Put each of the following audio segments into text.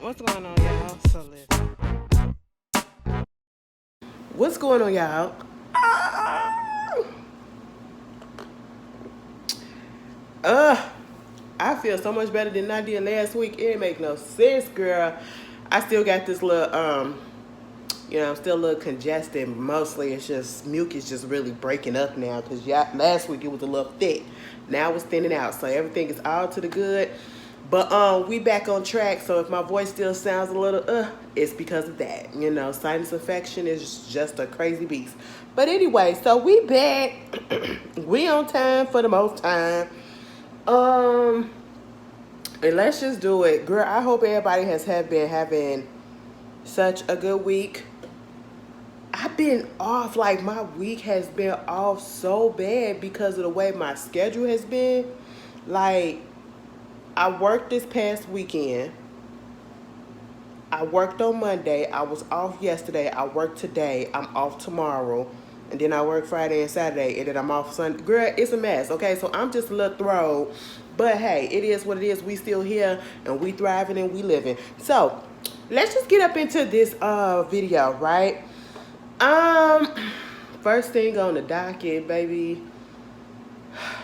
What's going on, y'all? So listen. What's going on, y'all? Uh, I feel so much better than I did last week. It make no sense, girl. I still got this little I'm still a little congested. Mostly it's just mucus just really breaking up now because last week it was a little thick. Now it's thinning out, so everything is all to the good. But we back on track. So if my voice still sounds a little it's because of that. Sinus infection is just a crazy beast. But anyway, so we back. We on time for the most time. Um, and let's just do it, girl. I hope everybody have been having such a good week. I've been off, like my week has been off so bad because of the way my schedule has been. Like, I worked this past weekend. I worked on Monday. I was off yesterday. I worked today. I'm off tomorrow. And then I work Friday and Saturday. And then I'm off Sunday. Girl, it's a mess, okay? So I'm just a little thrown. But hey, it is what it is. We still here and we thriving and we living. So let's just get up into this video, right? First thing on the docket, baby,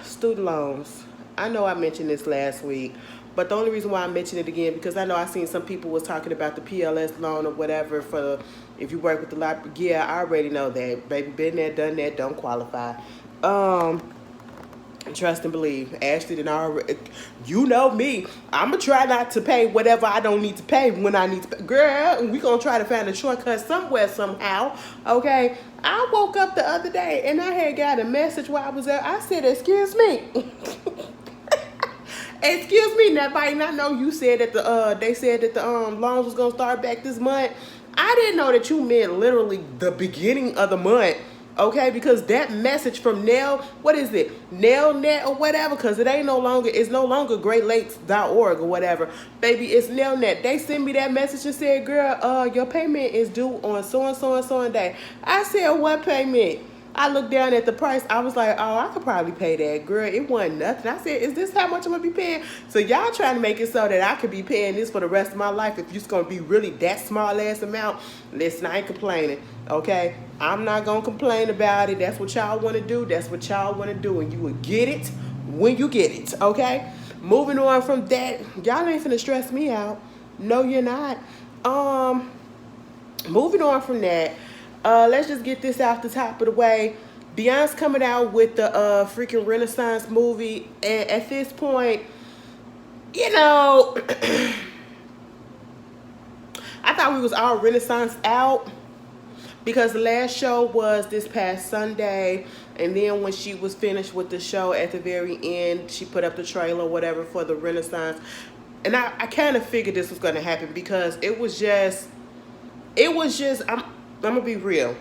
student loans. I know I mentioned this last week, but the only reason why I mentioned it again because I know I seen some people was talking about the PLS loan or whatever for if you work with the library. Yeah, I already know that, baby. Been there, done that. Don't qualify. Trust and believe. Ashley did already. You know me. I'ma try not to pay whatever I don't need to pay when I need to pay. Girl, we gonna try to find a shortcut somewhere somehow. Okay. I woke up the other day and I had got a message while I was there. I said, "Excuse me." Excuse me, that might not know you said that they said that the loans was gonna start back this month. I didn't know that you meant literally the beginning of the month. Okay, because that message from Nell, what is it? Nailnet or whatever, because it's no longer greatlakes.org or whatever. Baby, it's Nailnet. They sent me that message and said, "Girl, your payment is due on so and so and so and day." I said, "What payment?" I looked down at the price. I was like, "Oh, I could probably pay that." Girl, it wasn't nothing. I said, "Is this how much I'm going to be paying?" So y'all trying to make it so that I could be paying this for the rest of my life. If it's going to be really that small ass amount, listen, I ain't complaining. Okay? I'm not going to complain about it. That's what y'all want to do. That's what y'all want to do. And you will get it when you get it. Okay? Moving on from that, y'all ain't finna stress me out. No, you're not. Moving on from that, let's just get this out the top of the way. Beyonce coming out with the freaking Renaissance movie, and at this point, you know, I thought we was all Renaissance out because the last show was this past Sunday, and then when she was finished with the show at the very end, she put up the trailer or whatever for the Renaissance, and I kind of figured this was going to happen because it was just I'm gonna be real.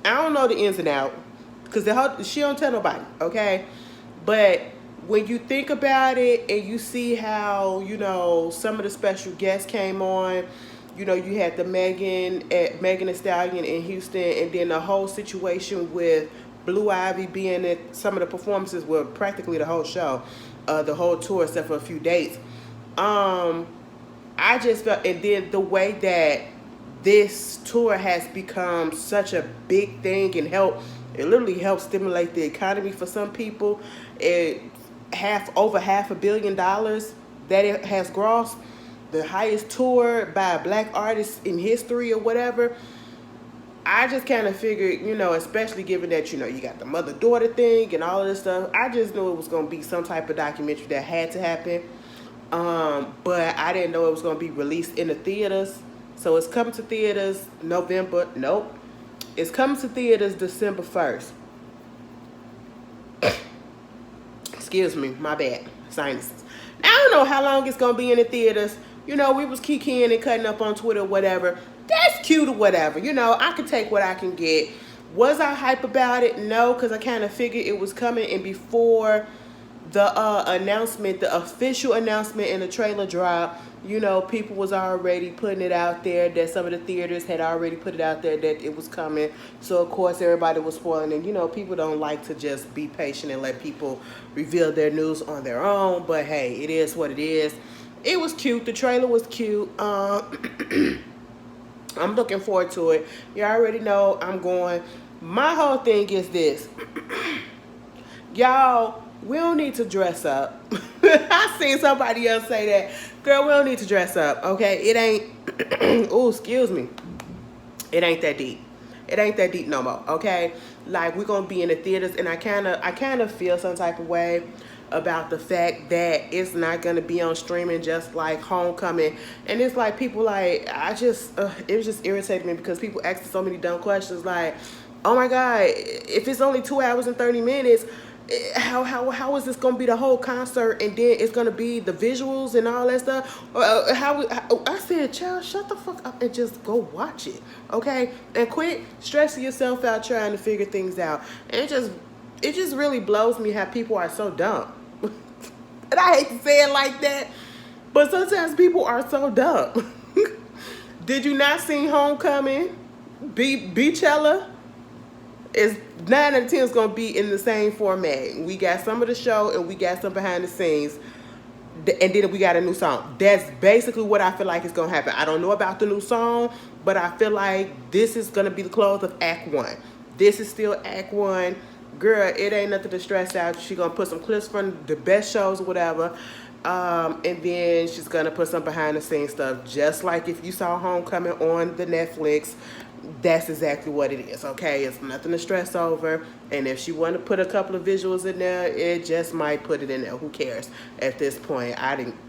I don't know the ins and out because she don't tell nobody, okay? But when you think about it and you see how some of the special guests came on, you had the Megan Thee Stallion in Houston, and then the whole situation with Blue Ivy being at some of the performances were practically the whole show, the whole tour except for a few dates. I just felt, and then the way that this tour has become such a big thing and it literally helps stimulate the economy for some people. Over $500 million that it has grossed, the highest tour by a black artist in history or whatever. I just kind of figured, especially given that, you got the mother-daughter thing and all of this stuff, I just knew it was going to be some type of documentary that had to happen. But I didn't know it was going to be released in the theaters. So it's coming to theaters November. Nope. It's coming to theaters December 1st. Excuse me. My bad. Sinuses. I don't know how long it's going to be in the theaters. We was kikiing and cutting up on Twitter or whatever. That's cute or whatever. I can take what I can get. Was I hype about it? No, because I kind of figured it was coming. And before the announcement, the official announcement and the trailer drop, people was already putting it out there that some of the theaters had already put it out there that it was coming. So, of course, everybody was spoiling. And, people don't like to just be patient and let people reveal their news on their own. But, hey, it is what it is. It was cute. The trailer was cute. I'm looking forward to it. You already know I'm going. My whole thing is this. Y'all, we don't need to dress up. I seen somebody else say that. Girl, we don't need to dress up, okay? It ain't, oh, excuse me. It ain't that deep. It ain't that deep no more, okay? Like, we're gonna be in the theaters, and I kinda feel some type of way about the fact that it's not gonna be on streaming just like Homecoming. And it's like people like, it was just irritating me because people asking so many dumb questions like, oh my God, if it's only 2 hours and 30 minutes, how is this gonna be the whole concert and then it's gonna be the visuals and all that stuff? I said, child, shut the fuck up and just go watch it, okay? And quit stressing yourself out trying to figure things out. And it just really blows me how people are so dumb. And I hate to say it like that, but sometimes people are so dumb. Did you not see Homecoming? Beachella? Is 9 out of 10 is gonna be in the same format. We got some of the show and we got some behind the scenes, and then we got a new song. That's basically what I feel like is gonna happen. I don't know about the new song, but I feel like this is gonna be the close of Act 1. This is still Act 1. Girl, it ain't nothing to stress out. She gonna put some clips from the best shows or whatever. And then she's gonna put some behind the scenes stuff. Just like if you saw Homecoming on the Netflix, that's exactly what it is, okay? It's nothing to stress over. And if she want to put a couple of visuals in there, it just might put it in there. Who cares at this point?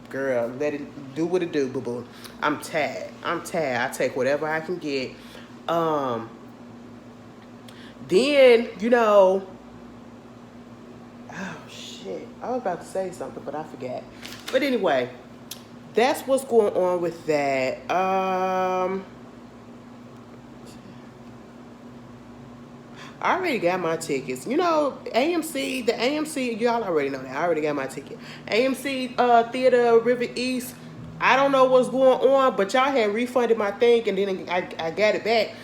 Girl, let it do what it do, boo-boo. I'm tired. I take whatever I can get. Then, oh shit, I was about to say something, but I forgot. But anyway, that's what's going on with that. I already got my tickets. The AMC, y'all already know that. I already got my ticket. AMC Theater River East, I don't know what's going on, but y'all had refunded my thing, and then I got it back.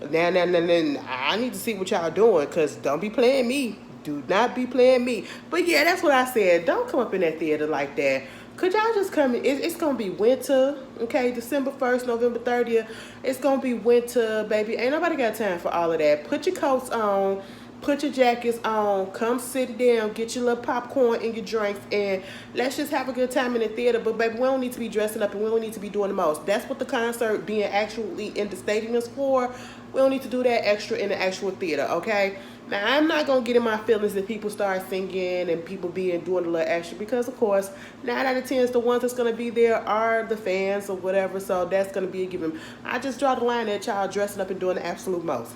Now, I need to see what y'all doing, because don't be playing me. Do not be playing me. But yeah, that's what I said. Don't come up in that theater like that. Could y'all just come in? It's going to be winter, okay? December 1st, November 30th. It's going to be winter, baby. Ain't nobody got time for all of that. Put your coats on. Put your jackets on. Come sit down. Get your little popcorn and your drinks. And let's just have a good time in the theater. But, baby, we don't need to be dressing up and we don't need to be doing the most. That's what the concert being actually in the stadium is for. We don't need to do that extra in the actual theater, okay? Now, I'm not going to get in my feelings if people start singing and people doing a little extra because, of course, 9 out of 10 is the ones that's going to be there are the fans or whatever, so that's going to be a given. I just draw the line at y'all dressing up and doing the absolute most.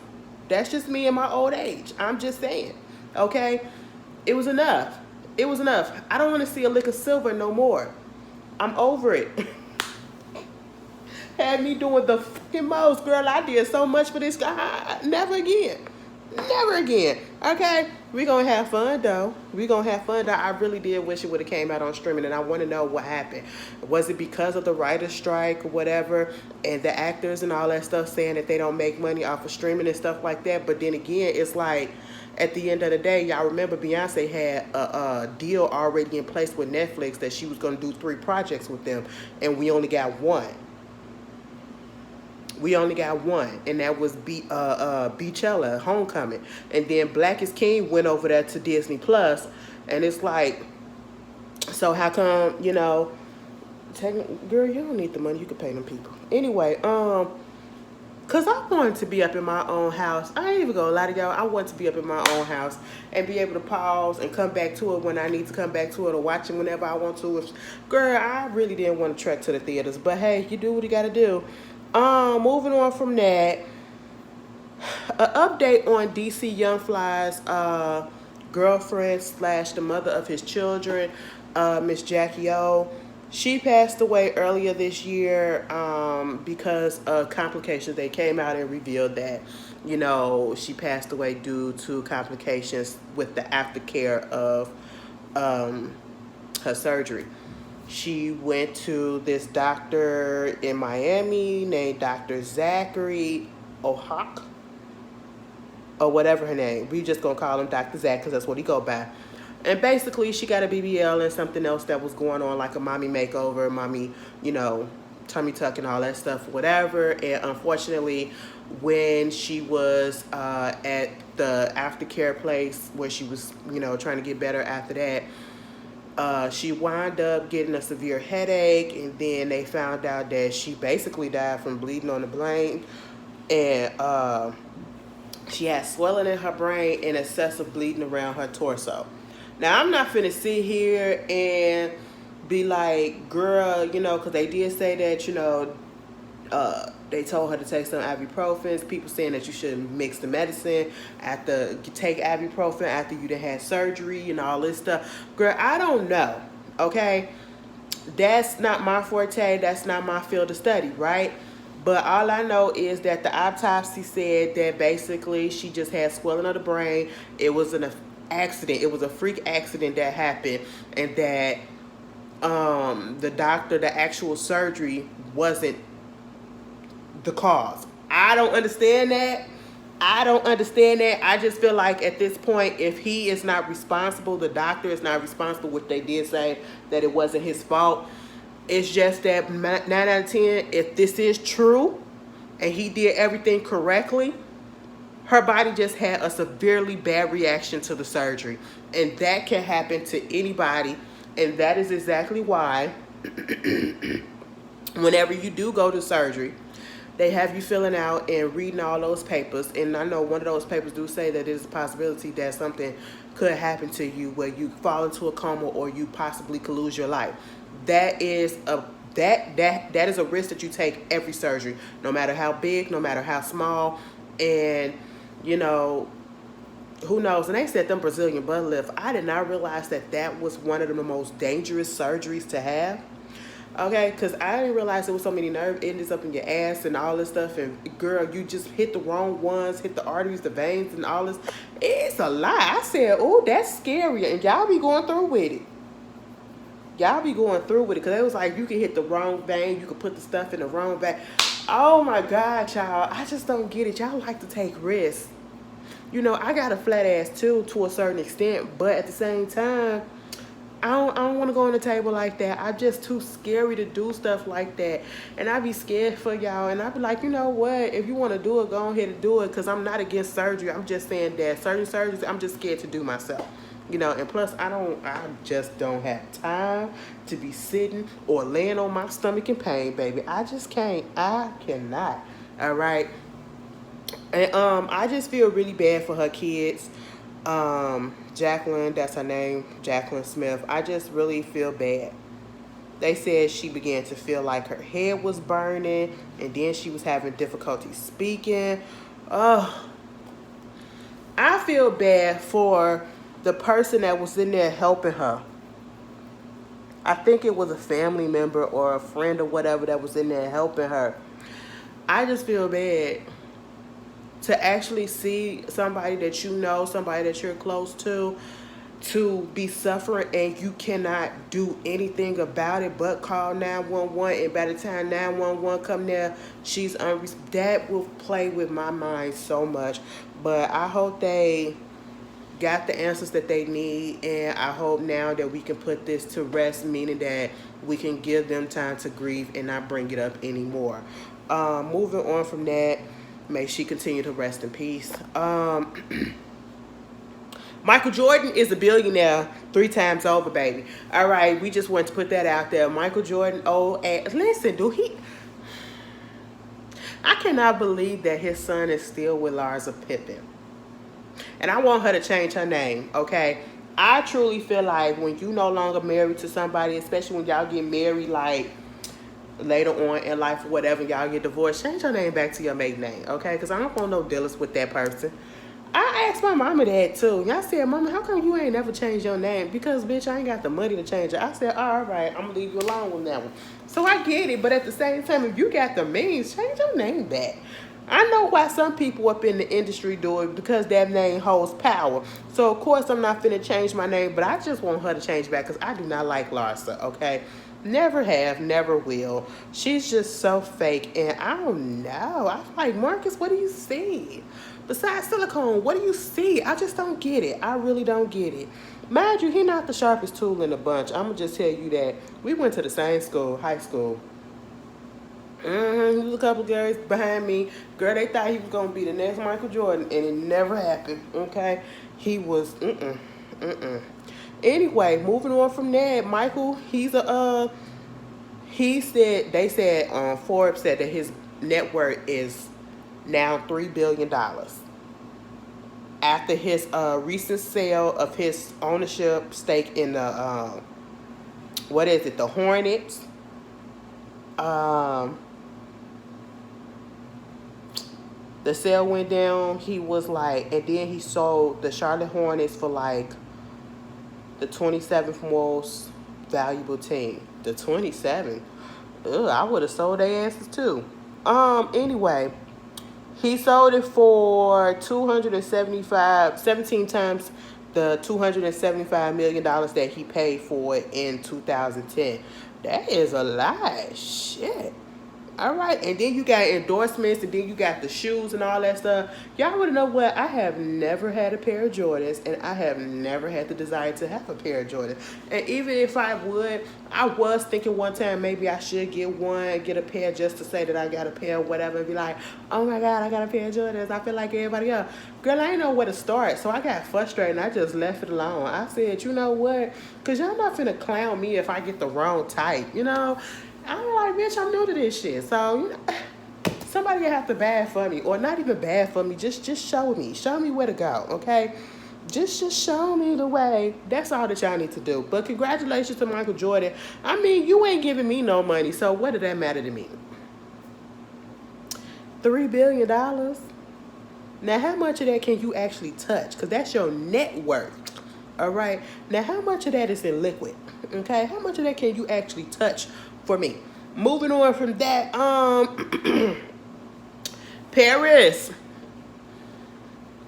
That's just me in my old age. I'm just saying, okay? It was enough. It was enough. I don't want to see a lick of silver no more. I'm over it. Had me doing the fucking most. Girl, I did so much for this guy. Never again. Never again. Okay? We're going to have fun, though. I really did wish it would have came out on streaming, and I want to know what happened. Was it because of the writer's strike or whatever, and the actors and all that stuff saying that they don't make money off of streaming and stuff like that? But then again, it's like, at the end of the day, y'all remember Beyonce had a deal already in place with Netflix that she was going to do 3 projects with them, and we only got one. And that was Beachella, Homecoming. And then Black is King went over there to Disney Plus, and it's like, so how come, girl, you don't need the money, you can pay them people. Anyway, because I wanted to be up in my own house. I ain't even gonna lie to y'all, I want to be up in my own house and be able to pause and come back to it when I need to come back to it or watch it whenever I want to. Girl, I really didn't want to trek to the theaters, but hey, you do what you gotta do. Moving on from that, an update on DC Young Fly's girlfriend / the mother of his children, Miss Jackie O. She passed away earlier this year because of complications. They came out and revealed that, she passed away due to complications with the aftercare of her surgery. She went to this doctor in Miami named Dr. Zachary Ohak, or whatever her name. We just gonna call him Dr. Zach because that's what he go by. And basically, she got a BBL and something else that was going on, like a mommy makeover, mommy, tummy tuck and all that stuff, whatever. And unfortunately, when she was at the aftercare place where she was, trying to get better after that, she wound up getting a severe headache, and then they found out that she basically died from bleeding on the brain. And she had swelling in her brain and excessive bleeding around her torso. Now, I'm not finna sit here and be like, girl, because they did say that, they told her to take some ibuprofen. People saying that you shouldn't mix the medicine take ibuprofen after you done had surgery and all this stuff. Girl, I don't know, okay? That's not my forte. That's not my field of study, right? But all I know is that the autopsy said that basically she just had swelling of the brain. It was an accident. It was a freak accident that happened, and that the doctor, the actual surgery wasn't the cause. I don't understand that. I just feel like at this point, if he is not responsible, the doctor is not responsible, which they did say that it wasn't his fault. It's just that 9 out of 10, if this is true and he did everything correctly, her body just had a severely bad reaction to the surgery. And that can happen to anybody. And that is exactly why whenever you do go to surgery, they have you filling out and reading all those papers. And I know one of those papers do say that there's a possibility that something could happen to you where you fall into a coma or you possibly could lose your life. That is a risk that you take every surgery, no matter how big, no matter how small. And who knows? And they said them Brazilian butt lift. I did not realize that was one of the most dangerous surgeries to have. Okay, because I didn't realize there was so many nerve endings up in your ass and all this stuff. And girl, you just hit the wrong ones, hit the arteries, the veins, and all this. It's a lie. I said, oh, that's scary. And y'all be going through with it. Because it was like you can hit the wrong vein. You can put the stuff in the wrong vein. Oh, my God, y'all. I just don't get it. Y'all like to take risks. I got a flat ass, too, to a certain extent. But at the same time, I don't want to go on the table like that. I'm just too scary to do stuff like that. And I be scared for y'all. And I be like, you know what? If you want to do it, go ahead and do it. Because I'm not against surgery. I'm just saying that certain surgeries, I'm just scared to do myself. And plus I just don't have time to be sitting or laying on my stomach in pain, baby. I just can't. I cannot. All right. And I just feel really bad for her kids. Jacqueline, that's her name, Jacqueline Smith. I just really feel bad. They said she began to feel like her head was burning, and then she was having difficulty speaking. Oh, I feel bad for the person that was in there helping her. I think it was a family member or a friend or whatever that was in there helping her. I just feel bad to actually see somebody that somebody that you're close to be suffering, and you cannot do anything about it but call 911. And by the time 911 come there, that will play with my mind so much. But I hope they got the answers that they need, and I hope now that we can put this to rest, meaning that we can give them time to grieve and not bring it up anymore. Moving on from that, may she continue to rest in peace. Michael Jordan is a billionaire 3 times over, baby. All right, we just want to put that out there. Michael Jordan, listen, I cannot believe that his son is still with Larsa Pippen. And I want her to change her name, okay? I truly feel like when you no longer married to somebody, especially when y'all get married, like, later on in life or whatever, y'all get divorced, change your name back to your maiden name, okay? Because I don't want no dealings with that person. I asked my mama that, too. Y'all said, Mama, how come you ain't never changed your name? Because, bitch, I ain't got the money to change it. I said, all right, I'm going to leave you alone with that one. So I get it, but at the same time, if you got the means, change your name back. I know why some people up in the industry do it, because that name holds power. So, of course, I'm not finna change my name, but I just want her to change back because I do not like Larsa, okay? Never have, never will. She's just so fake, and I don't know. I'm like, Marcus, what do you see? Besides silicone, what do you see? I just don't get it. I really don't get it. Mind you, he not the sharpest tool in the bunch. I'm gonna just tell you that. We went to the same school, high school. There was a couple girls behind me. Girl, they thought he was gonna be the next Michael Jordan, and it never happened. Okay, he was Anyway, moving on from that, Michael, he said Forbes said that his net worth is now $3 billion after his recent sale of his ownership stake in the the Hornets. The sale went down. He was like, and then he sold the Charlotte Hornets for like the 27th most valuable team. The 27th. Ugh, I would have sold their asses too. Anyway, he sold it for 17 times the $275 million that he paid for it in 2010. That is a lot. Shit. All right, and then you got endorsements, and then you got the shoes and all that stuff. Y'all want to know what? I have never had a pair of Jordans, and I have never had the desire to have a pair of Jordans. And even if I would, I was thinking one time maybe I should get a pair just to say that I got a pair or whatever, and be like, oh my God, I got a pair of Jordans. I feel like everybody else. Girl, I didn't know where to start, so I got frustrated, and I just left it alone. I said, you know what? Because y'all not finna clown me if I get the wrong type, you know? I'm like, bitch, I'm new to this shit. So, you know, somebody gonna have to bad for me. Or not even bad for me. Just show me. Show me where to go, okay? Just show me the way. That's all that y'all need to do. But congratulations to Michael Jordan. I mean, you ain't giving me no money, so what did that matter to me? $3 billion? Now, how much of that can you actually touch? Because that's your net worth. All right? Now, how much of that is in liquid? Okay? How much of that can you actually touch for me? Moving on from that, Paris.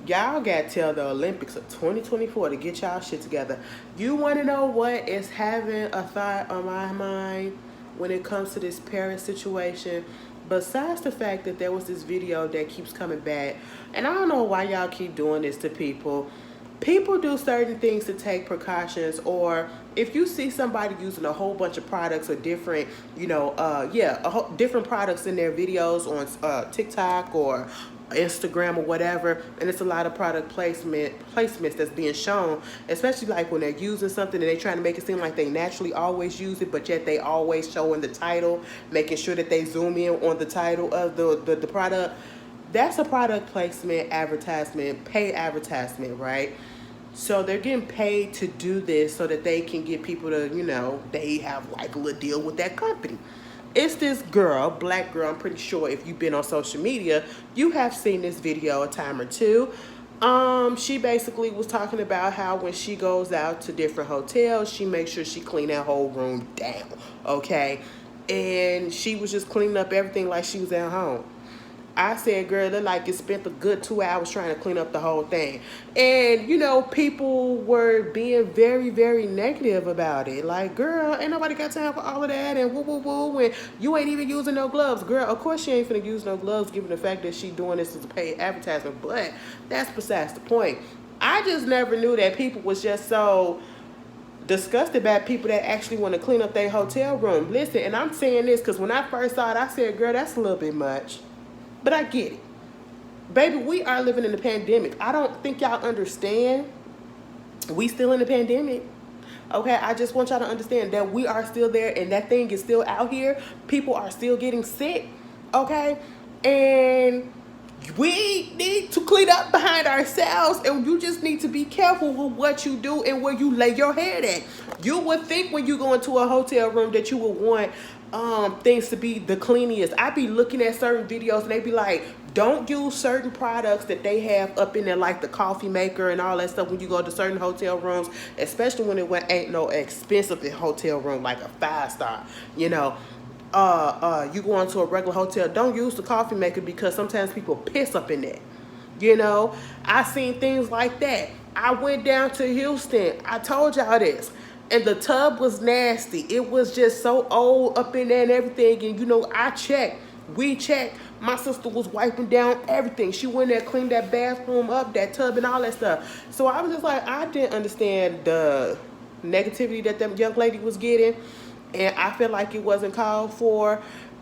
Y'all got till the Olympics of 2024 to get y'all shit together. You want to know what is having a thought on my mind when it comes to this Paris situation? Besides the fact that there was this video that keeps coming back, and I don't know why y'all keep doing this to people. People do certain things to take precautions, or if you see somebody using a whole bunch of products or different, different products in their videos on TikTok or Instagram or whatever, and it's a lot of product placements that's being shown, especially like when they're using something and they're trying to make it seem like they naturally always use it, but yet they always showing the title, making sure that they zoom in on the title of the product. That's a product placement advertisement, paid advertisement, right? So they're getting paid to do this so that they can get people to, they have like a little deal with that company. It's this girl, black girl, I'm pretty sure if you've been on social media, you have seen this video a time or two. She basically was talking about how when she goes out to different hotels, she makes sure she clean that whole room down, okay? And she was just cleaning up everything like she was at home. I said, girl, look like you spent a good 2 hours trying to clean up the whole thing. And, people were being very, very negative about it. Like, girl, ain't nobody got time for all of that and woo, and you ain't even using no gloves. Girl, of course she ain't finna use no gloves given the fact that she doing this as a paid advertisement. But that's besides the point. I just never knew that people was just so disgusted by people that actually want to clean up their hotel room. Listen, and I'm saying this because when I first saw it, I said, girl, that's a little bit much. But I get it. Baby, we are living in the pandemic. I don't think y'all understand. We still in the pandemic. Okay, I just want y'all to understand that we are still there and that thing is still out here. People are still getting sick. Okay? And we need to clean up behind ourselves, and you just need to be careful with what you do and where you lay your head at. You would think when you go into a hotel room that you would want things to be the cleanest. I be looking at certain videos and they be like, don't use certain products that they have up in there, like the coffee maker and all that stuff when you go to certain hotel rooms, especially when it ain't no expensive hotel room like a 5-star, you go into a regular hotel, don't use the coffee maker because sometimes people piss up in there. I seen things like that. I went down to Houston. I told y'all this. And the tub was nasty. It was just so old up in there and everything. And, I checked. We checked. My sister was wiping down everything. She went there, cleaned that bathroom up, that tub, and all that stuff. So I was just like, I didn't understand the negativity that that young lady was getting, and I feel like it wasn't called for.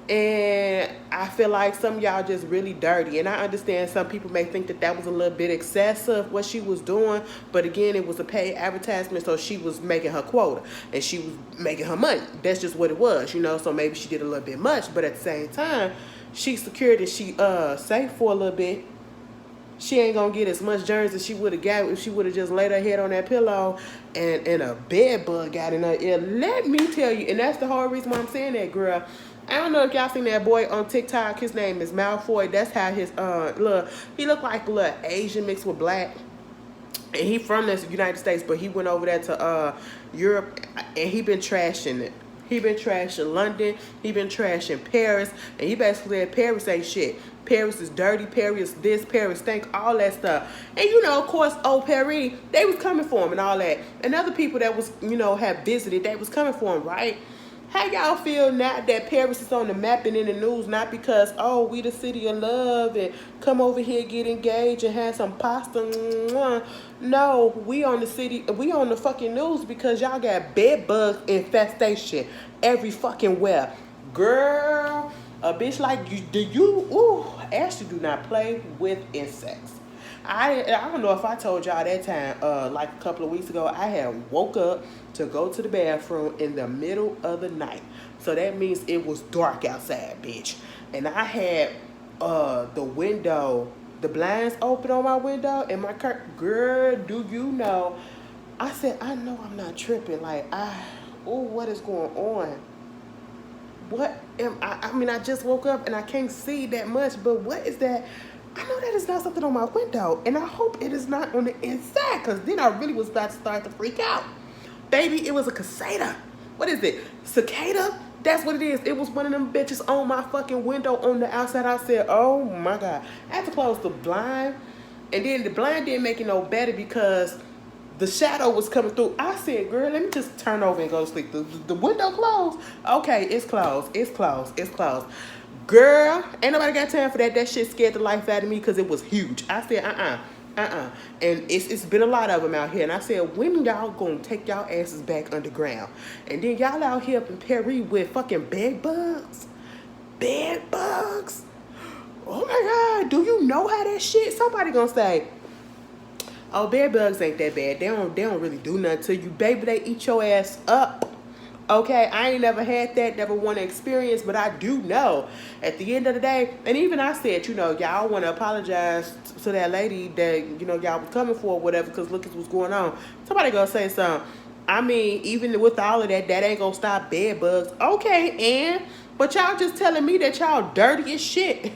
And I feel like some of y'all just really dirty. And I understand some people may think that that was a little bit excessive what she was doing, but again, it was a paid advertisement, so she was making her quota and she was making her money. That's just what it was, you know. So maybe she did a little bit much, but at the same time, she secured and she safe for a little bit. She ain't gonna get as much germs as she would have got if she would have just laid her head on that pillow and a bed bug got in her ear. Let me tell you, and that's the whole reason why I'm saying that, girl. I don't know if y'all seen that boy on TikTok. His name is Malfoy. That's how his look. He looked like a little Asian mixed with black. And he from the United States, but he went over there to Europe, and he been trashing it. He been trashing London. He been trashing Paris, and he basically said Paris ain't shit. Paris is dirty. Paris this. Paris stink. All that stuff. And you know, of course, old Paris, they was coming for him and all that. And other people that was, you know, have visited, they was coming for him, right? How y'all feel now that Paris is on the map and in the news, not because, oh, we the city of love and come over here, get engaged and have some pasta. No, we on the fucking news because y'all got bed bug infestation every fucking where. Girl, a bitch like you, Ashley do not play with insects. I don't know if I told y'all that time, like a couple of weeks ago, I had woke up to go to the bathroom in the middle of the night. So that means it was dark outside, bitch. And I had the blinds open on my window and my curtain. Girl, do you know? I said, I know I'm not tripping. Like, what is going on? What am I mean, I just woke up and I can't see that much, but what is that? I know that is not something on my window, and I hope it is not on the inside, because then I really was about to start to freak out. Baby, it was a cicada. What is it? Cicada? That's what it is. It was one of them bitches on my fucking window on the outside. I said, oh my God. I had to close the blind, and then the blind didn't make it no better because the shadow was coming through. I said, girl, let me just turn over and go to sleep. The window closed. Okay, it's closed. It's closed. It's closed. Girl, ain't nobody got time for that. That shit scared the life out of me because it was huge. I said, And it's been a lot of them out here. And I said, when y'all gonna take y'all asses back underground? And then y'all out here up in Paris with fucking bed bugs? Bed bugs? Oh my God, do you know how that shit? Somebody gonna say, oh, bed bugs ain't that bad. They don't really do nothing to you. Baby, they eat your ass up. Okay, I ain't never had that, never want to experience, but I do know at the end of the day, and even I said, you know, y'all want to apologize to that lady that, you know, y'all was coming for or whatever, because look at what's going on. Somebody gonna say something. I mean, even with all of that, that ain't gonna stop bed bugs. Okay, but y'all just telling me that y'all dirty as shit.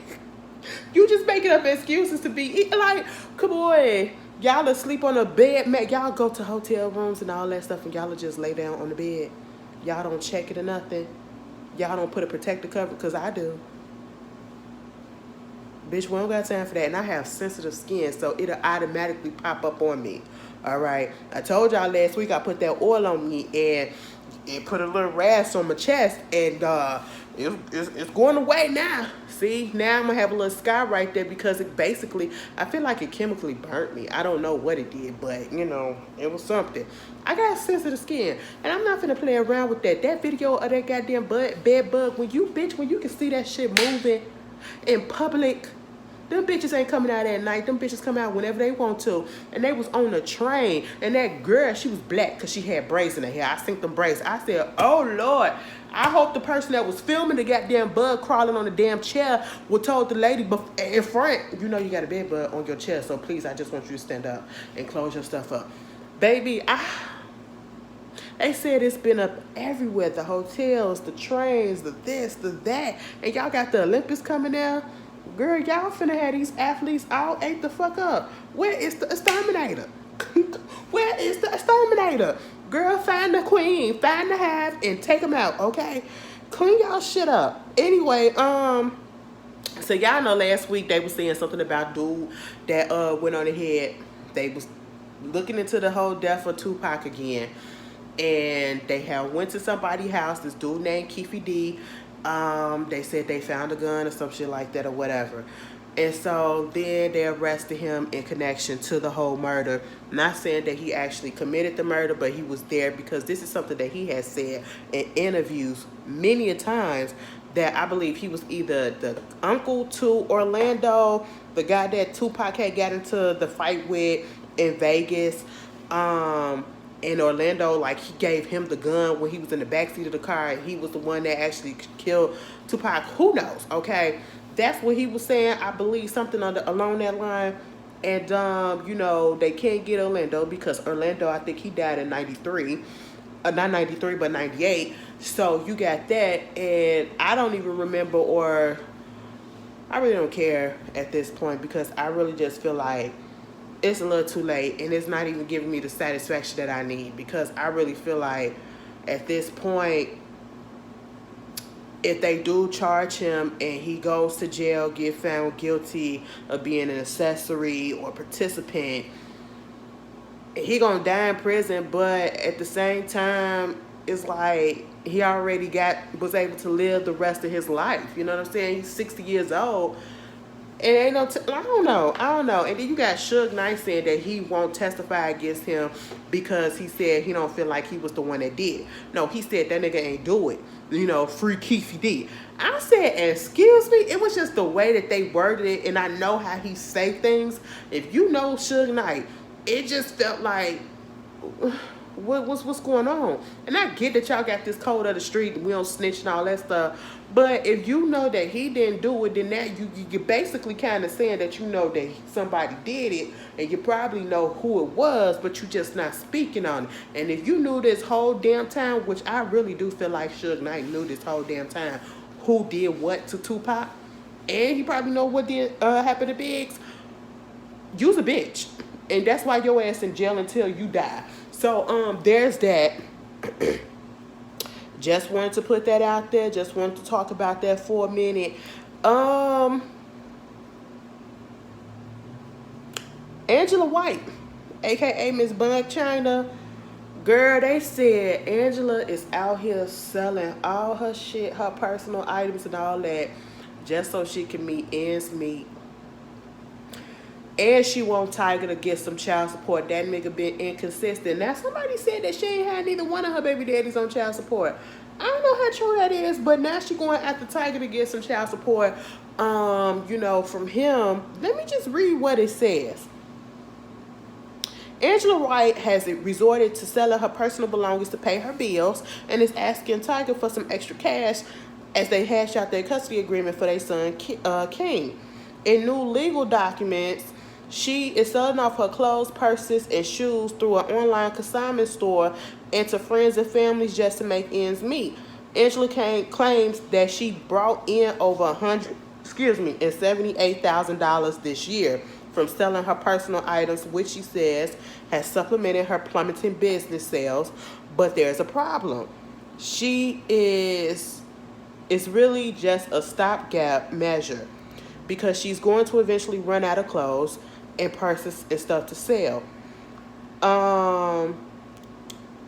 You just making up excuses to be, like, come on. Y'all asleep on a bed, man. Y'all go to hotel rooms and all that stuff, and y'all just lay down on the bed. Y'all don't check it or nothing. Y'all don't put a protective cover, because I do. Bitch, we don't got time for that. And I have sensitive skin, so it'll automatically pop up on me. All right. I told y'all last week I put that oil on me and it put a little rash on my chest, and it's going away now. See, now I'm gonna have a little scar right there because it basically, I feel like it chemically burnt me. I don't know what it did, but you know, it was something. I got sensitive skin, and I'm not finna play around with that. That video of that goddamn bed bug, when you can see that shit moving in public, them bitches ain't coming out at night. Them bitches come out whenever they want to. And they was on a train. And that girl, she was black because she had braids in her hair. I seen them braids. I said, oh, Lord. I hope the person that was filming the goddamn bug crawling on the damn chair would told the lady in front, you know you got a bed bug on your chair, so please, I just want you to stand up and close your stuff up. Baby, they said it's been up everywhere. The hotels, the trains, the this, the that. And y'all got the Olympics coming out. Girl, y'all finna have these athletes all ate the fuck up. Where is the exterminator? Where is the exterminator? Girl, find the queen, find the hive, and take them out, okay? Clean y'all shit up. Anyway, so y'all know last week they was saying something about dude that went on ahead. They was looking into the whole death of Tupac again. And they had went to somebody's house, this dude named Keefe D, They said they found a gun or some shit like that or whatever. And so then they arrested him in connection to the whole murder. Not saying that he actually committed the murder, but he was there because this is something that he has said in interviews many a times, that I believe he was either the uncle to Orlando, the guy that Tupac had got into the fight with in Vegas. In Orlando, like, he gave him the gun when he was in the backseat of the car, and he was the one that actually killed Tupac. Who knows? Okay, that's what he was saying. I believe something along that line. And they can't get Orlando because Orlando, I think he died in '93, not '93, but '98. So you got that, and I don't even remember, or I really don't care at this point, because I really just feel like it's a little too late, and it's not even giving me the satisfaction that I need, because I really feel like at this point, if they do charge him and he goes to jail, get found guilty of being an accessory or participant, he gonna die in prison. But at the same time, it's like he already was able to live the rest of his life. You know what I'm saying? He's 60 years old. And ain't no, I don't know. And then you got Suge Knight saying that he won't testify against him because he said he don't feel like he was the one that did. No, he said that nigga ain't do it. Free Keefy D. I said, excuse me? It was just the way that they worded it, and I know how he say things. If you know Suge Knight, it just felt like, what's going on? And I get that y'all got this code of the street and we don't snitch and all that stuff. But if you know that he didn't do it, then that you're basically kind of saying that you know that somebody did it, and you probably know who it was, but you just not speaking on it. And if you knew this whole damn time, which I really do feel like Suge Knight knew this whole damn time, who did what to Tupac, and he probably know what did happen to Biggs, you's a bitch. And that's why your ass in jail until you die. So there's that. Just wanted to put that out there. Just wanted to talk about that for a minute. Angela White, aka Miss Bug China, girl, they said Angela is out here selling all her shit, her personal items and all that, just so she can meet ends meet. And she want Tiger to get some child support. That nigga been inconsistent. Now, somebody said that she ain't had neither one of her baby daddies on child support. I don't know how true that is, but now she going after Tiger to get some child support, from him. Let me just read what it says. Angela White has resorted to selling her personal belongings to pay her bills and is asking Tiger for some extra cash as they hash out their custody agreement for their son, King. In new legal documents, she is selling off her clothes, purses, and shoes through an online consignment store and to friends and families just to make ends meet. Angela claims that she brought in over $78,000 this year from selling her personal items, which she says has supplemented her plummeting business sales. But there's a problem. It's really just a stopgap measure, because she's going to eventually run out of clothes and purses and stuff to sell.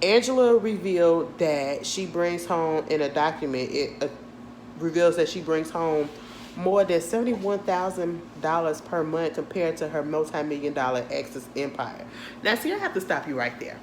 Angela revealed that she brings home, in a document, it reveals that she brings home more than $71,000 per month compared to her multi-million-dollar ex's empire. Now, see, I have to stop you right there.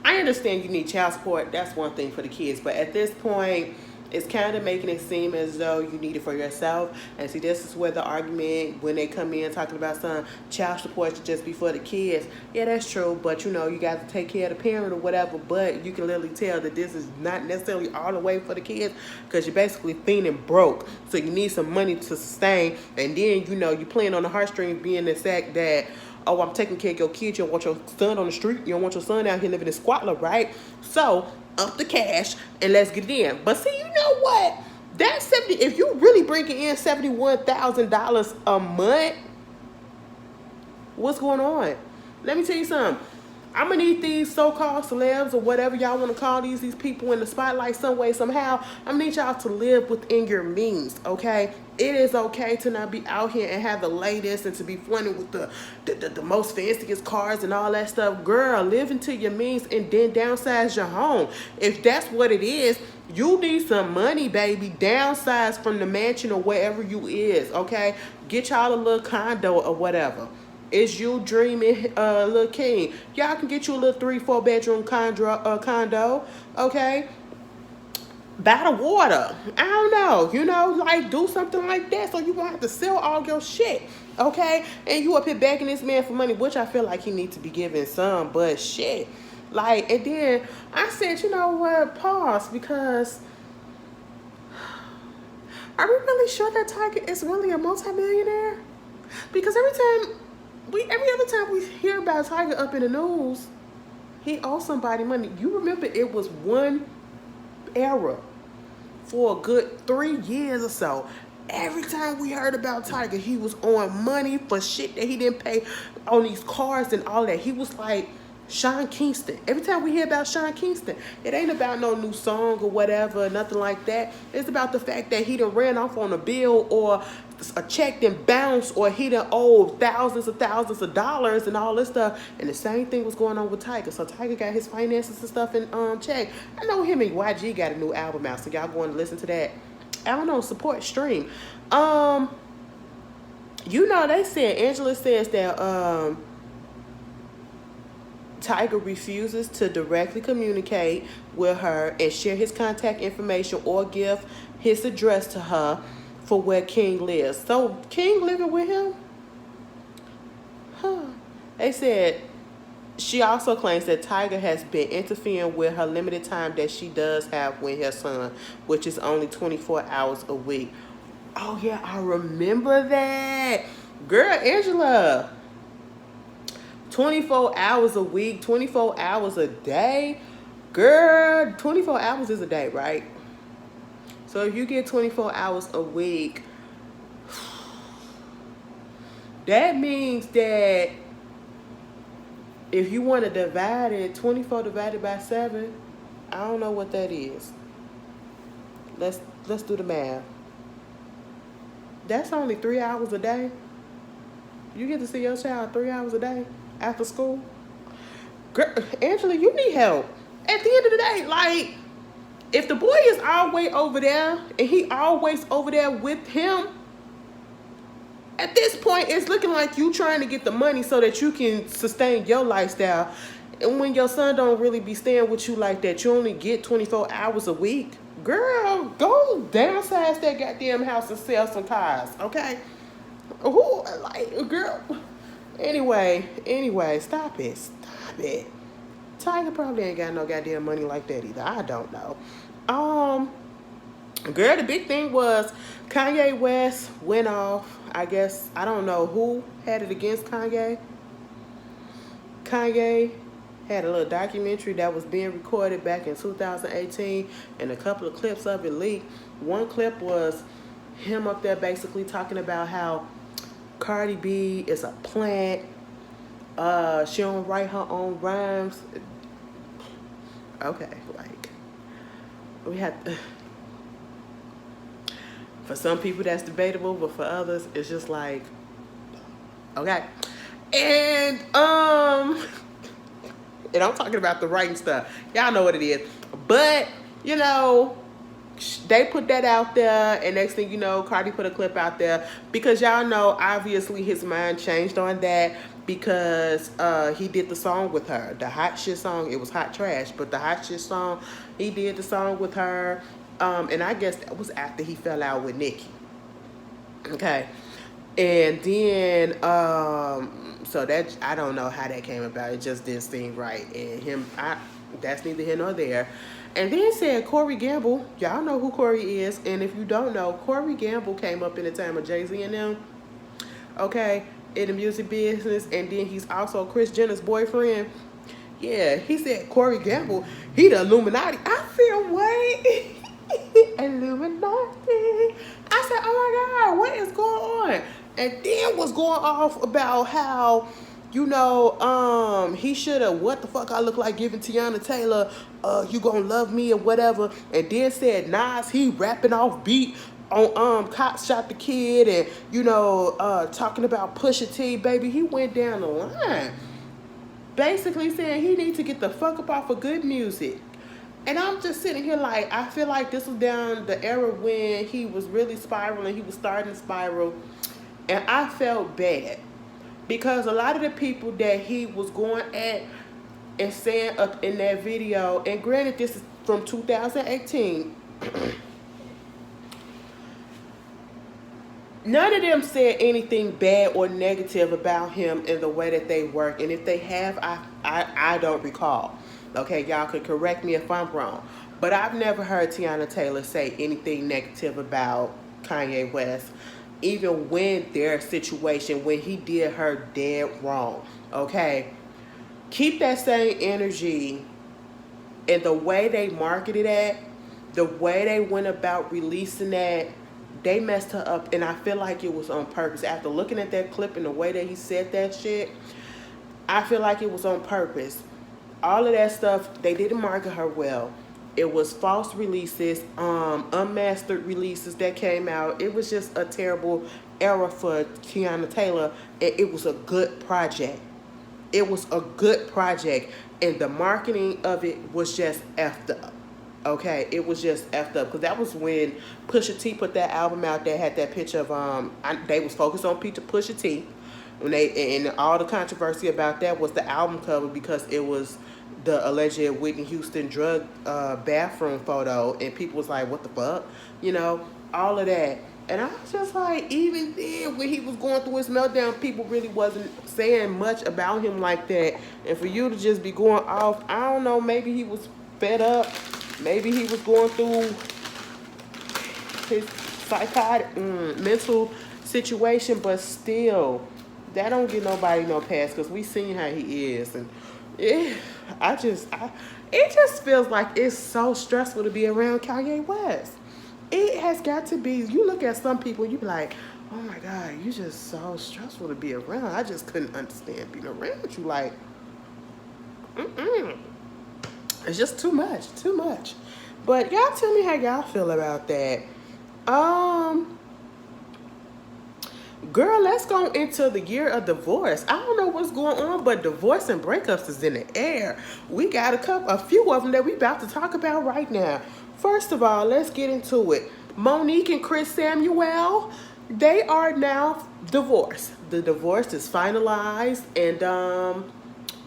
I understand you need child support. That's one thing for the kids. But at this point, it's kind of making it seem as though you need it for yourself. And see, this is where the argument, when they come in talking about some child support should just be for the kids. Yeah, that's true. But, you got to take care of the parent or whatever. But you can literally tell that this is not necessarily all the way for the kids, because you're basically feeling broke. So you need some money to sustain. And then, you playing on the heartstrings, being the fact that, oh, I'm taking care of your kids. You don't want your son on the street. You don't want your son out here living in squalor, right? So up the cash and let's get it in. But see, you know what? If you really bringing in $71,000 a month, what's going on? Let me tell you something. I'm gonna need these so-called celebs or whatever y'all want to call these people in the spotlight some way, somehow. I'm gonna need y'all to live within your means, okay? It is okay to not be out here and have the latest and to be flaunting with the most fanciest cars and all that stuff. Girl, live into your means and then downsize your home. If that's what it is, you need some money, baby. Downsize from the mansion or wherever you is, okay? Get y'all a little condo or whatever. Is you dreaming, little king? Y'all can get you a little 3-4 bedroom condo, okay? By the water. I don't know, like do something like that so you won't have to sell all your shit, okay? And you up here begging this man for money, which I feel like he needs to be giving some, but shit. Like, and then I said, you know what, pause, because are we really sure that Tiger is really a multimillionaire? Because every other time we hear about Tiger up in the news, he owes somebody money. You remember it was one era for a good 3 years or so. Every time we heard about Tiger, he was on money for shit that he didn't pay on these cars and all that. He was like Sean Kingston. Every time we hear about Sean Kingston, it ain't about no new song or whatever, nothing like that. It's about the fact that he done ran off on a bill or a check done bounced, or he done owed thousands of dollars and all this stuff. And the same thing was going on with Tiger. So Tiger got his finances and stuff in check. I know him and YG got a new album out, so y'all going to listen to that. I don't know, support stream. They said, Angela says that Tiger refuses to directly communicate with her and share his contact information or give his address to her for where King lives. So King living with him? Huh. They said she also claims that Tiger has been interfering with her limited time that she does have with her son, which is only 24 hours a week. Oh yeah, I remember that. Girl, Angela. 24 hours a week, 24 hours a day. Girl, 24 hours is a day, right? So if you get 24 hours a week, that means that if you want to divide it, 24 divided by 7, I don't know what that is. Let's do the math. That's only 3 hours a day. You get to see your child 3 hours a day after school. Girl, Angela, you need help. At the end of the day, like, if the boy is always over there and he always over there with him, at this point, it's looking like you trying to get the money so that you can sustain your lifestyle. And when your son don't really be staying with you like that, you only get 24 hours a week. Girl, go downsize that goddamn house and sell some cars, okay? Who, like, girl. Anyway, stop it. Tiger probably ain't got no goddamn money like that either. I don't know. Girl, the big thing was Kanye West went off. I guess, I don't know who had it against Kanye. Kanye had a little documentary that was being recorded back in 2018, and a couple of clips of it leaked. One clip was him up there basically talking about how Cardi B is a plant. She don't write her own rhymes. Okay, like, we have to, for some people that's debatable, but for others it's just like, okay. And and I'm talking about the writing stuff. Y'all know what it is. But, they put that out there, and next thing you know, Cardi put a clip out there because y'all know, obviously, his mind changed on that because he did the song with her. The Hot Shit song, it was Hot Trash, but the Hot Shit song, he did the song with her, and I guess that was after he fell out with Nicki. Okay. And then, so that, I don't know how that came about. It just didn't seem right. And that's neither here nor there. And then said Corey Gamble. Y'all know who Corey is. And if you don't know, Corey Gamble came up in the time of Jay-Z and them. Okay, in the music business. And then he's also Kris Jenner's boyfriend. Yeah, he said Corey Gamble, he the Illuminati. I said, wait. Illuminati. I said, oh my God, what is going on? And then was going off about how He should have, what the fuck I look like giving Tiana Taylor, you gonna love me or whatever, and then said Nas, he rapping off beat on Cops Shot the Kid, and talking about Pusha T, baby, he went down the line. Basically saying he needs to get the fuck up off of good music. And I'm just sitting here like, I feel like this was down the era when he was really spiraling, he was starting to spiral. And I felt bad. Because a lot of the people that he was going at and saying up in that video, and granted this is from 2018, none of them said anything bad or negative about him in the way that they work. And if they have, I don't recall. Okay, y'all could correct me if I'm wrong. But I've never heard Tiana Taylor say anything negative about Kanye West, even when their situation, when he did her dead wrong. Okay? Keep that same energy, and the way they marketed it, the way they went about releasing that, they messed her up, and I feel like it was on purpose. After looking at that clip and the way that he said that shit, I feel like it was on purpose. All of that stuff, they didn't market her well. It was false releases, unmastered releases that came out. It was just a terrible era for Tiana Taylor, and it was a good project. It was a good project, and the marketing of it was just effed up. Okay, it was just effed up, because that was when Pusha T put that album out that had that picture of they was focused on Pusha T, when and all the controversy about that was the album cover, because it was the alleged Whitney Houston drug bathroom photo, and people was like, what the fuck, all of that. And I was just like, even then, when he was going through his meltdown, people really wasn't saying much about him like that. And for you to just be going off, I don't know, maybe he was fed up. Maybe he was going through his psychotic, mental situation, but still, that don't give nobody no pass, because we seen how he is. And it just feels like it's so stressful to be around Kanye West. It has got to be. You look at some people, you be like, oh my God, you just so stressful to be around. I just couldn't understand being around you. Like, it's just too much. But y'all tell me how y'all feel about that. Girl, let's go into the year of divorce. I don't know what's going on, but divorce and breakups is in the air. We got a few of them that we about to talk about right now. First of all, let's get into it. Monique and Chris Samuel, they are now divorced. The divorce is finalized, and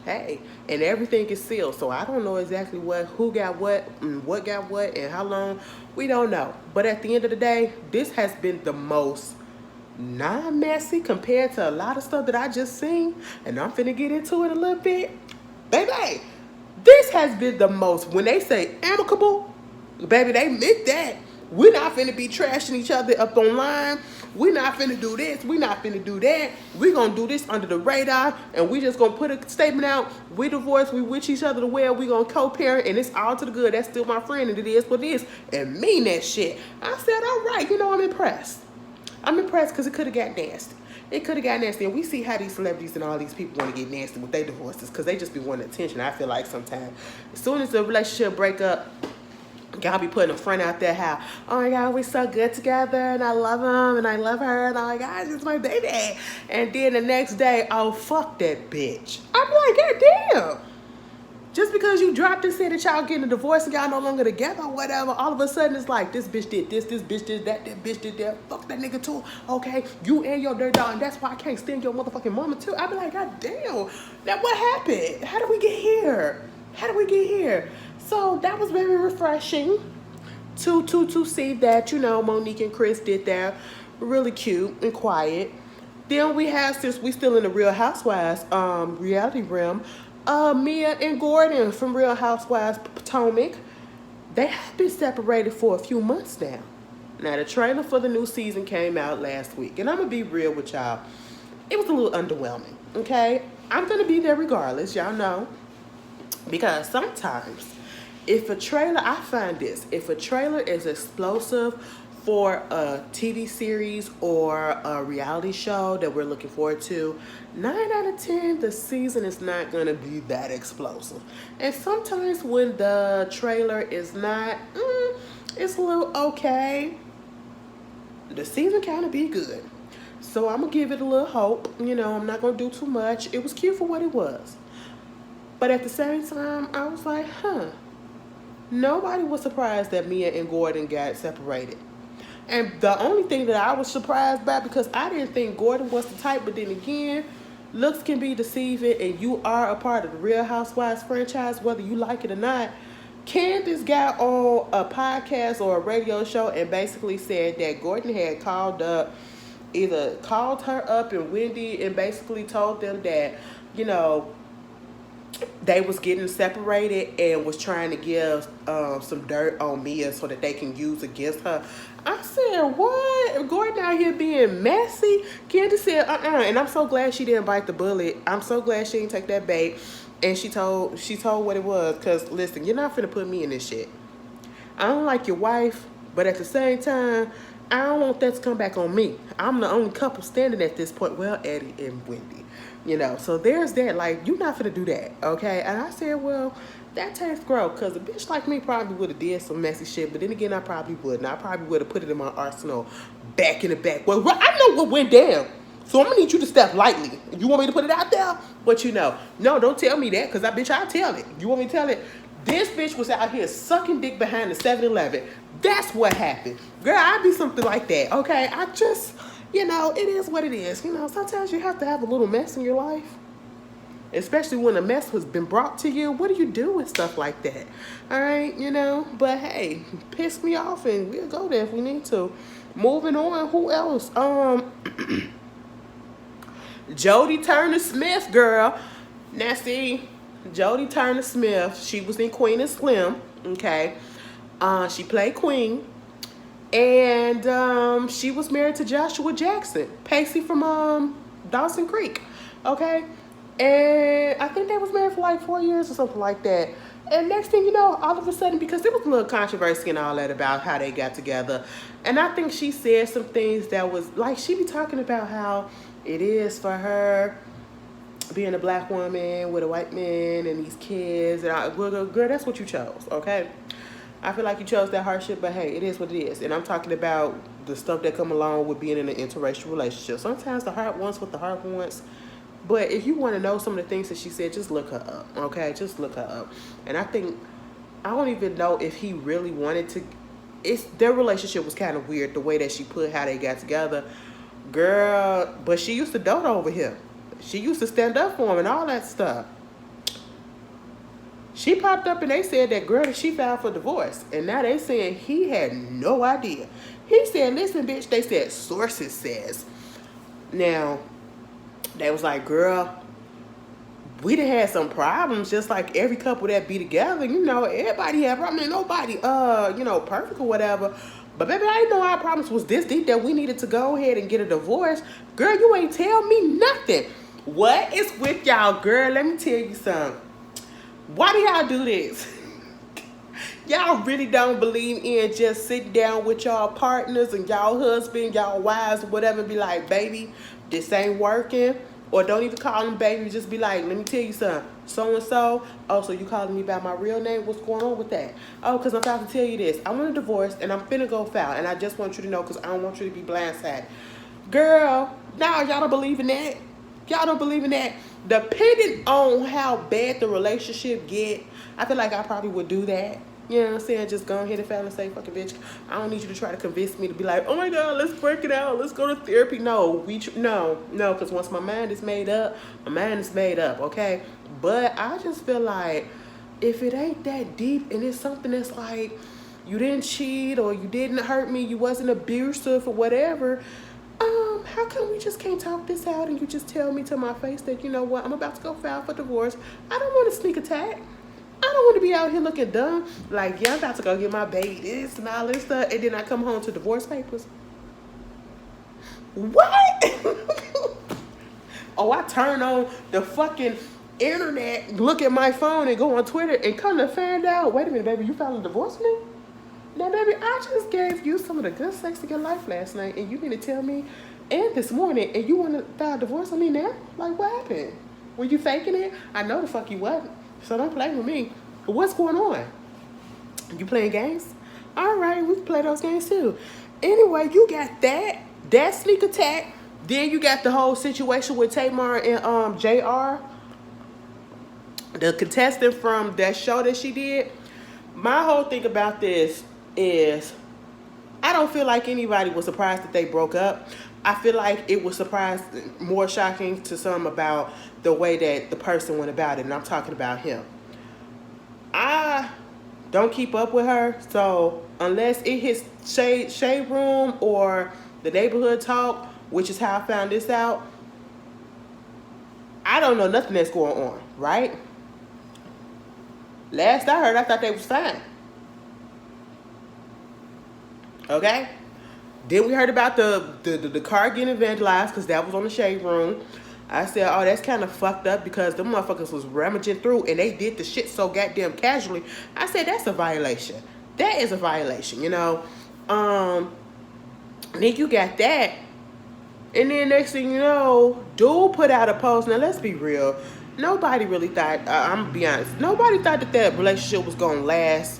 hey, and everything is sealed. So I don't know exactly who got what, and what got what, and how long. We don't know. But at the end of the day, this has been the most non-messy compared to a lot of stuff that I just seen, and I'm finna get into it a little bit. Baby, this has been the most, when they say amicable, baby, they meant that. We're not finna be trashing each other up online. We're not finna do this. We're not finna do that. We're gonna do this under the radar, and we just gonna put a statement out. We divorced, we wish each other the well, we gonna co-parent, and it's all to the good. That's still my friend, and it is what it is, and mean that shit. I said, all right, I'm impressed. I'm impressed, because it could have got nasty. It could have got nasty. And we see how these celebrities and all these people want to get nasty with their divorces, because they just be wanting attention, I feel like, sometimes. As soon as the relationship break up, y'all be putting a front out there how, oh my God, we're so good together, and I love him, and I love her, and oh my God, this is my baby. And then the next day, oh, fuck that bitch. I'm like, God damn. Just because you dropped and said that y'all getting a divorce and y'all no longer together or whatever, all of a sudden it's like, this bitch did this bitch did that bitch did that, fuck that nigga too. Okay, you and your dirty dog, and that's why I can't stand your motherfucking mama too. I be like, God damn, now what happened? How did we get here? So that was very refreshing to see that, Monique and Chris did that. Really cute and quiet. Then we have, since we still in the Real Housewives reality realm, Mia and Gordon from Real Housewives Potomac, they have been separated for a few months now. Now, the trailer for the new season came out last week, and I'm going to be real with y'all. It was a little underwhelming, okay? I'm going to be there regardless, y'all know, because sometimes if a trailer is explosive, for a TV series or a reality show that we're looking forward to, 9 out of 10, the season is not going to be that explosive. And sometimes when the trailer is not, it's a little okay, the season kind of be good. So I'm going to give it a little hope. You know, I'm not going to do too much. It was cute for what it was. But at the same time, I was like, nobody was surprised that Mia and Gordon got separated. And the only thing that I was surprised by, because I didn't think Gordon was the type, but then again, looks can be deceiving, and you are a part of the Real Housewives franchise, whether you like it or not. Candace got on a podcast or a radio show and basically said that Gordon had either called her up and Wendy and basically told them that, you know, they was getting separated and was trying to give some dirt on Mia so that they can use against her. I said, what? Gordon out here being messy? Candace said, and I'm so glad she didn't bite the bullet. I'm so glad she didn't take that bait. And she told what it was. Because, listen, you're not finna put me in this shit. I don't like your wife, but at the same time, I don't want that to come back on me. I'm the only couple standing at this point. Well, Eddie and Wendy. You know, so there's that. Like, you're not finna do that, okay? And I said, well, that tastes gross, because a bitch like me probably would have did some messy shit, but then again, I probably wouldn't. I probably would have put it in my arsenal back in the back. Well, I know what went down, so I'm gonna need you to step lightly. You want me to put it out there? But you know, no, don't tell me that, because I'll tell it. You want me to tell it? This bitch was out here sucking dick behind the 7-Eleven. That's what happened. Girl, I'd be something like that, okay? I just... You know, it is what it is. You know, sometimes you have to have a little mess in your life. Especially when a mess has been brought to you. What do you do with stuff like that? All right, you know. But, hey, piss me off and we'll go there if we need to. Moving on, who else? Jodie Turner-Smith, girl. Now, see, Jodie Turner-Smith, she was in Queen and Slim, okay? She played Queen. And she was married to Joshua Jackson, Pacey from Dawson Creek, okay? And I think they was married for like 4 years or something like that. And next thing you know, all of a sudden, because there was a little controversy and all that about how they got together. And I think she said some things that was, like, she be talking about how it is for her being a black woman with a white man and these kids. And well, girl, that's what you chose, okay? I feel like you chose that hardship, but hey, it is what it is. And I'm talking about the stuff that come along with being in an interracial relationship. Sometimes the heart wants what the heart wants. But if you want to know some of the things that she said, just look her up, okay? Just look her up. And I don't even know if he really wanted to. Their relationship was kind of weird, the way that she put how they got together. Girl, but she used to dote over him. She used to stand up for him and all that stuff. She popped up and they said that girl that she filed for divorce. And now they saying he had no idea. He said, listen, bitch, they said sources says. Now, they was like, girl, we done had some problems just like every couple that be together. You know, everybody have problems. I mean, nobody, you know, perfect or whatever. But baby, I didn't know our problems was this deep that we needed to go ahead and get a divorce. Girl, you ain't tell me nothing. What is with y'all, girl? Let me tell you something. Why do y'all do this? Y'all really don't believe in just sitting down with y'all partners and y'all husband, y'all wives, whatever, and be like, baby, this ain't working. Or don't even call them baby, just be like, let me tell you something. So-and-so, oh, so you calling me by my real name? What's going on with that? Oh, because I'm about to tell you this. I want a divorce and I'm finna go file. And I just want you to know because I don't want you to be blindsided. Girl, now y'all don't believe in that. Y'all don't believe in that. Depending on how bad the relationship get, I feel like I probably would do that. You know what I'm saying? Just go ahead and file and say, fucking bitch, I don't need you to try to convince me to be like, oh my God, let's break it out. Let's go to therapy. No, no, because once my mind is made up, my mind is made up, okay? But I just feel like if it ain't that deep and it's something that's like you didn't cheat or you didn't hurt me, you wasn't abusive or whatever, how come we just can't talk this out and you just tell me to my face that, you know what, I'm about to go file for divorce. I don't want to sneak attack. I don't want to be out here looking dumb. Like, yeah, I'm about to go get my baby this and all this stuff. And then I come home to divorce papers. What? Oh, I turn on the fucking internet, look at my phone and go on Twitter and come to find out, wait a minute, baby, you filed a divorce with me? Now, baby, I just gave you some of the good sex of your life last night, and you need to tell me, and this morning, and you want to file divorce on me now? Like, what happened? Were you faking it? I know the fuck you wasn't. So don't play with me. What's going on? You playing games? All right, we can play those games too. Anyway, you got that sneak attack. Then you got the whole situation with Tamar and JR, the contestant from that show that she did. My whole thing about this is I don't feel like anybody was surprised that they broke up. I feel like it was more shocking to some about the way that the person went about it, and I'm talking about him. I don't keep up with her, so unless it hits shade room or the neighborhood talk, which is how I found this out, I don't know nothing that's going on, right? Last I heard, I thought they was fine. Okay? Then we heard about the car getting vandalized because that was on the shade room. I said, oh, that's kind of fucked up because the motherfuckers was rummaging through and they did the shit so goddamn casually. I said, that's a violation. That is a violation, you know. Then you got that. And then next thing you know, dude put out a post. Now, let's be real. Nobody really thought, I'm going to be honest, nobody thought that relationship was going to last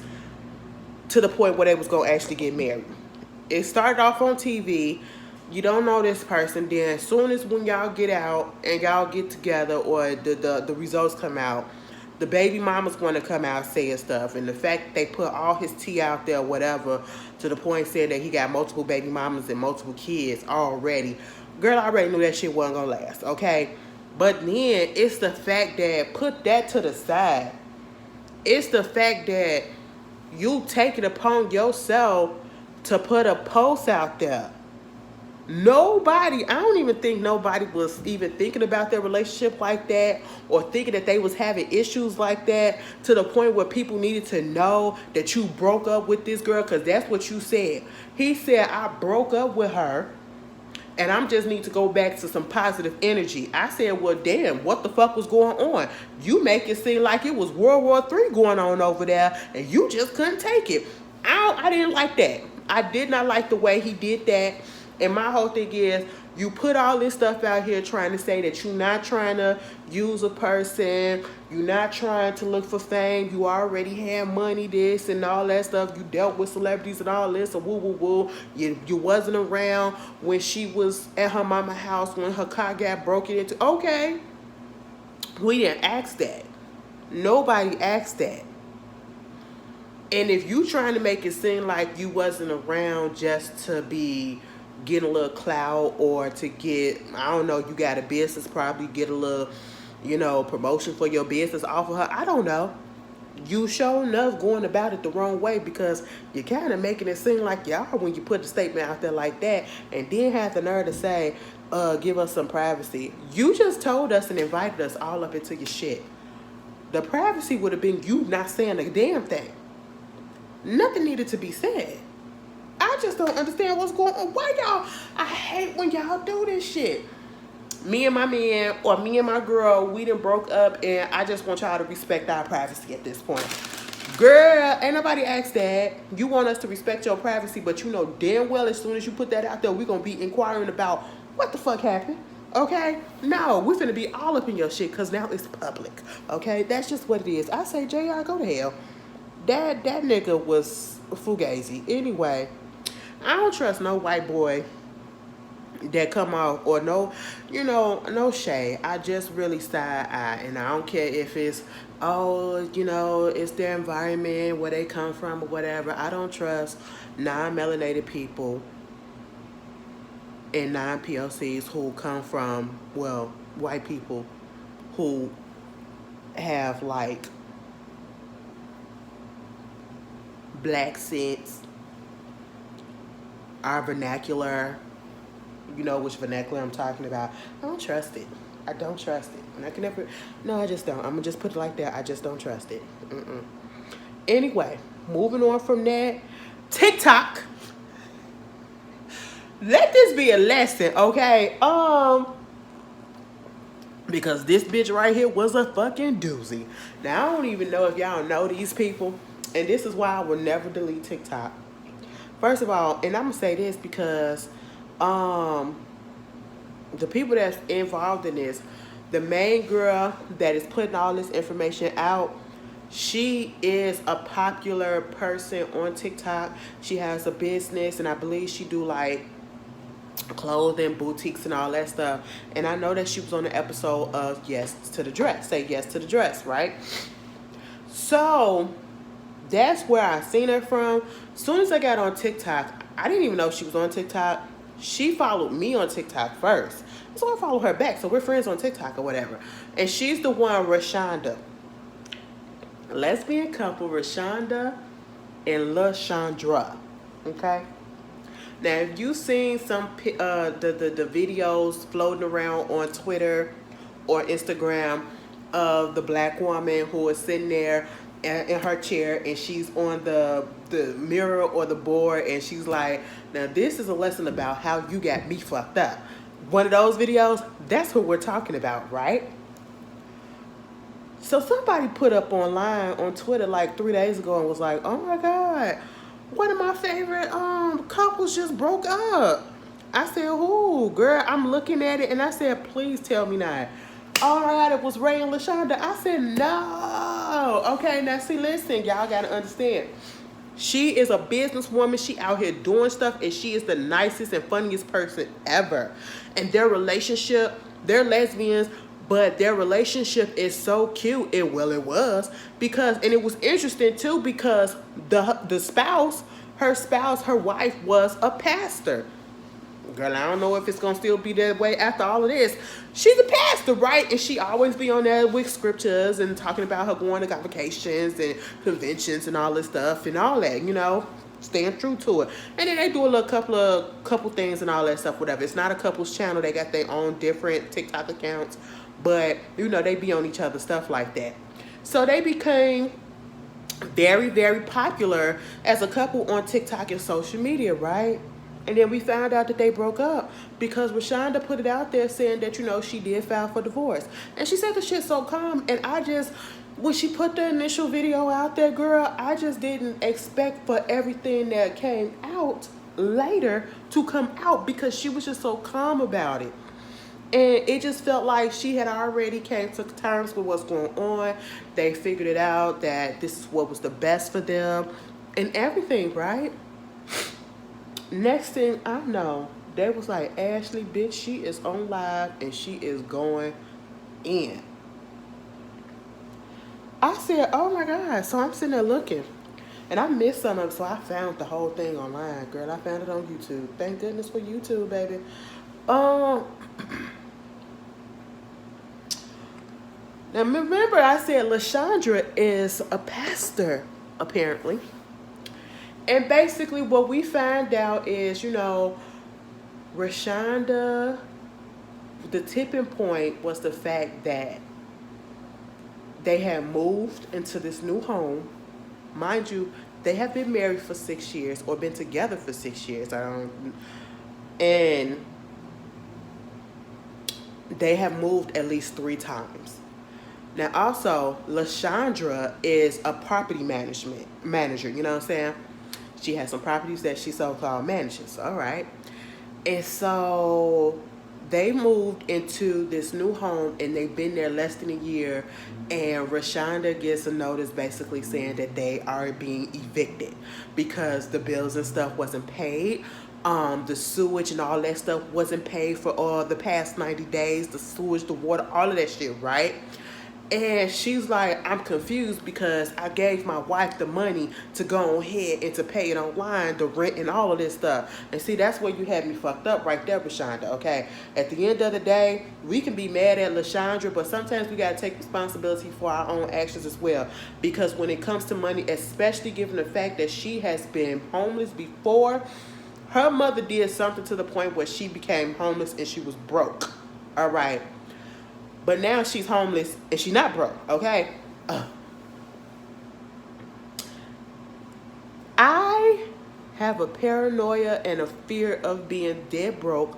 to the point where they was going to actually get married. It started off on TV. You don't know this person. Then as soon as when y'all get out and y'all get together or the results come out, the baby mama's going to come out saying stuff. And the fact they put all his tea out there, whatever, to the point saying that he got multiple baby mamas and multiple kids already. Girl, I already knew that shit wasn't going to last, okay? But then it's the fact that, put that to the side. It's the fact that you take it upon yourself to put a post out there. I don't even think nobody was even thinking about their relationship like that or thinking that they was having issues like that to the point where people needed to know that you broke up with this girl, because that's what you said. He said, I broke up with her and I'm just need to go back to some positive energy. I said, well, damn, what the fuck was going on? You make it seem like it was World War III going on over there and you just couldn't take it. I didn't like that. I did not like the way he did that. And my whole thing is, you put all this stuff out here trying to say that you're not trying to use a person, you're not trying to look for fame, you already had money, this and all that stuff, you dealt with celebrities and all this, and woo woo woo. You wasn't around when she was at her mama's house when her car got broken into. Okay, we didn't ask that. Nobody asked that. And if you trying to make it seem like you wasn't around just to be getting a little clout or to get, I don't know, you got a business, probably get a little, promotion for your business off of her. I don't know. You sure enough going about it the wrong way, because you're kind of making it seem like y'all when you put the statement out there like that and then have the nerve to say, give us some privacy. You just told us and invited us all up into your shit. The privacy would have been you not saying a damn thing. Nothing needed to be said. I just don't understand what's going on. Why y'all? I hate when y'all do this shit. Me and my man or me and my girl, we done broke up, and I just want y'all to respect our privacy at this point. Girl, ain't nobody asked that. You want us to respect your privacy, but you know damn well as soon as you put that out there, we're going to be inquiring about what the fuck happened. Okay? No, we're finna be all up in your shit because now it's public. Okay? That's just what it is. I say, JR, go to hell. That nigga was fugazi. Anyway, I don't trust no white boy that come out or no shade. I just really side eye, and I don't care if it's it's their environment, where they come from or whatever. I don't trust non-melanated people and non-POCs who come from, well, white people who have like black sense, our vernacular, which vernacular I'm talking about. I don't trust it. I don't trust it. And I can never, no, I just don't. I'm going to just put it like that. I just don't trust it. Anyway, moving on from that, TikTok. Let this be a lesson, okay? Because this bitch right here was a fucking doozy. Now, I don't even know if y'all know these people. And this is why I will never delete TikTok. First of all, and I'm gonna say this because um the people that's involved in this, the main girl that is putting all this information out, she is a popular person on TikTok. She has a business, and I believe she do like clothing, boutiques, and all that stuff. And I know that she was on the episode of Yes to the Dress, Say Yes to the Dress, right? So that's where I seen her from. As soon as I got on TikTok, I didn't even know she was on TikTok. She followed me on TikTok first. So I follow her back. So we're friends on TikTok or whatever. And she's the one, Rashonda. Lesbian couple, Rashonda and LaShondra. Okay? Now, if you've seen some the videos floating around on Twitter or Instagram of the black woman who is sitting there in her chair and she's on the mirror or the board and she's like, now this is a lesson about how you got me fucked up. One of those videos, that's what we're talking about, right? So somebody put up online on Twitter like 3 days ago and was like, oh my God, one of my favorite couples just broke up. I said, who? Girl, I'm looking at it and I said, please tell me not. All right, it was Ray and LaShonda. I said, no. Okay, now see, listen, y'all got to understand. She is a businesswoman. She out here doing stuff, and she is the nicest and funniest person ever. And their relationship, they're lesbians, but their relationship is so cute. It was because, and it was interesting too because the spouse, her wife was a pastor. Girl, I don't know if it's gonna still be that way after all of this. She's a pastor, right? And she always be on there with scriptures and talking about her going to convocations and conventions and all this stuff and all that, you know, staying true to it. And then they do a little couple things and all that stuff, whatever. It's not a couple's channel. They got their own different TikTok accounts, but you know, they be on each other's stuff like that. So they became very, very popular as a couple on TikTok and social media, right? And then we found out that they broke up because Rashonda put it out there saying that, you know, she did file for divorce. And she said the shit so calm. And when she put the initial video out there, girl, I just didn't expect for everything that came out later to come out because she was just so calm about it. And it just felt like she had already came to terms with what's going on. They figured it out that this is what was the best for them and everything, right? Next thing I know, they was like, Ashley, bitch, she is on live and she is going in. I said, oh my God. So I'm sitting there looking. And I missed some of it, so I found the whole thing online, girl. I found it on YouTube. Thank goodness for YouTube, baby. Now remember I said LaShondra is a pastor, apparently. And basically what we find out is, you know, Rashonda, the tipping point was the fact that they had moved into this new home. Mind you, they have been married for 6 years or been together for 6 years. And they have moved at least 3 times. Now also, LaShondra is a property manager, you know what I'm saying? She has some properties that she so-called manages, all right? And so they moved into this new home and they've been there less than a year, and Rashonda gets a notice basically saying that they are being evicted because the bills and stuff wasn't paid. The sewage and all that stuff wasn't paid for all the past 90 days, the sewage, the water, all of that shit, right? And she's like, I'm confused because I gave my wife the money to go ahead and to pay it online, the rent and all of this stuff. And see, that's where you had me fucked up right there, Rashonda, okay? At the end of the day, we can be mad at LaShondra, but sometimes we got to take responsibility for our own actions as well. Because when it comes to money, especially given the fact that she has been homeless before, her mother did something to the point where she became homeless and she was broke, all right? But now she's homeless and she's not broke, okay? I have a paranoia and a fear of being dead broke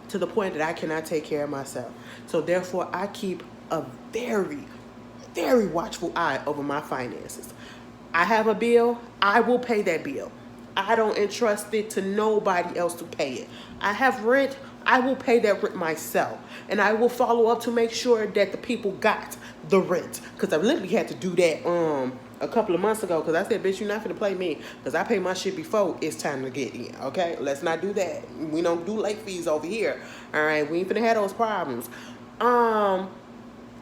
to the point that I cannot take care of myself. So therefore, I keep a very, very watchful eye over my finances. I have a bill, I will pay that bill. I don't entrust it to nobody else to pay it. I have rent, I will pay that rent myself. And I will follow up to make sure that the people got the rent. Because I literally had to do that a couple of months ago. Because I said, bitch, you're not going to play me. Because I pay my shit before it's time to get in. Okay? Let's not do that. We don't do late fees over here. All right? We ain't finna have those problems.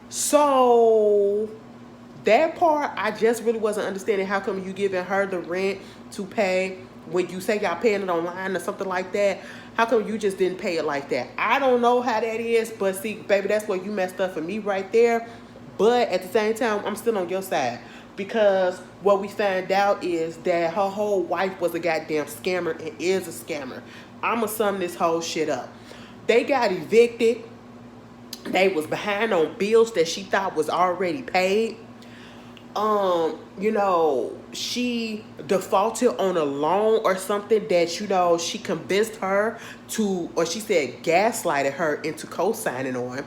So that part, I just really wasn't understanding. How come you giving her the rent to pay when you say y'all paying it online or something like that? How come you just didn't pay it like that? I don't know how that is, but see, baby, that's where you messed up for me right there. But at the same time, I'm still on your side. Because what we found out is that her whole wife was a goddamn scammer and is a scammer. I'ma sum this whole shit up. They got evicted. They was behind on bills that she thought was already paid. You know, she defaulted on a loan or something that, you know, she convinced her to, or she said gaslighted her into co-signing on.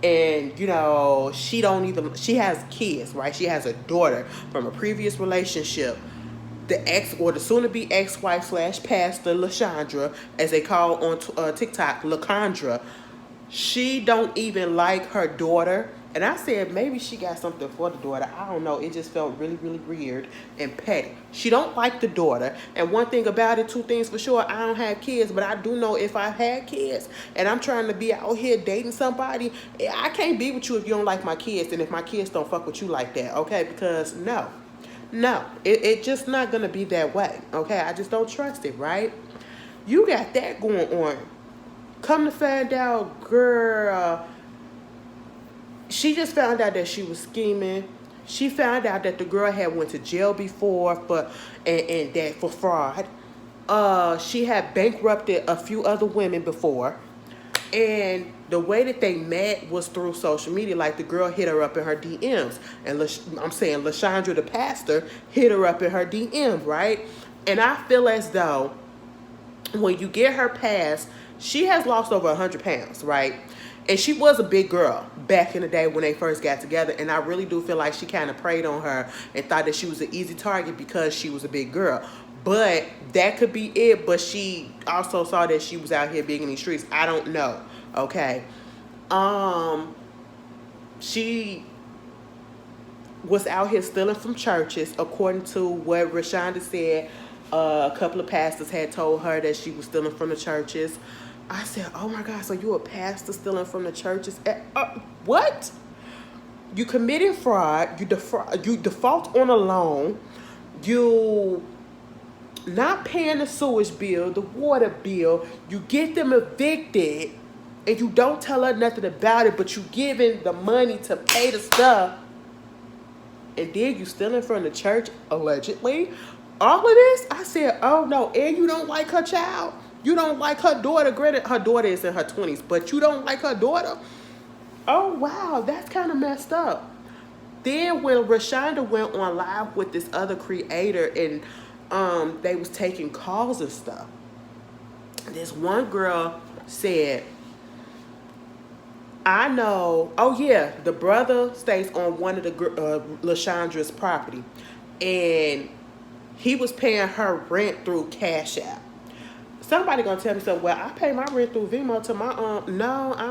And, you know, she has kids, right? She has a daughter from a previous relationship. The ex, or the soon-to-be ex-wife / pastor, LaShondra, as they call on TikTok, LaCondra. She don't even like her daughter. And I said, maybe she got something for the daughter. I don't know. It just felt really, really weird and petty. She don't like the daughter. And one thing about it, two things for sure, I don't have kids, but I do know if I had kids and I'm trying to be out here dating somebody, I can't be with you if you don't like my kids and if my kids don't fuck with you like that, okay? Because no, it just not going to be that way, okay? I just don't trust it, right? You got that going on. Come to find out, girl, she just found out that she was scheming. She found out that the girl had went to jail before and that for fraud. She had bankrupted a few other women before. And the way that they met was through social media. Like, the girl hit her up in her DMs. And I'm saying LaShondra, the pastor, hit her up in her DMs, right? And I feel as though when you get her past, she has lost over 100 pounds, right? And she was a big girl back in the day when they first got together. And I really do feel like she kind of preyed on her and thought that she was an easy target because she was a big girl. But that could be it. But she also saw that she was out here big in these streets. I don't know. Okay. She was out here stealing from churches, according to what Rashonda said. A couple of pastors had told her that she was stealing from the churches. I said, oh my God, so you a pastor stealing from the churches? What? You committed fraud. You default on a loan. You not paying the sewage bill, the water bill. You get them evicted, and you don't tell her nothing about it, but you giving the money to pay the stuff. And then you stealing from the church, allegedly. All of this, I said, oh no, and you don't like her child? You don't like her daughter? Granted, her daughter is in her 20s, but you don't like her daughter? Oh, wow, that's kind of messed up. Then when Rashonda went on live with this other creator and they was taking calls and stuff, this one girl said, I know, oh yeah, the brother stays on one of the LaShondra's property, and he was paying her rent through Cash App. Somebody gonna tell me something. Well, I pay my rent through Venmo to my No, I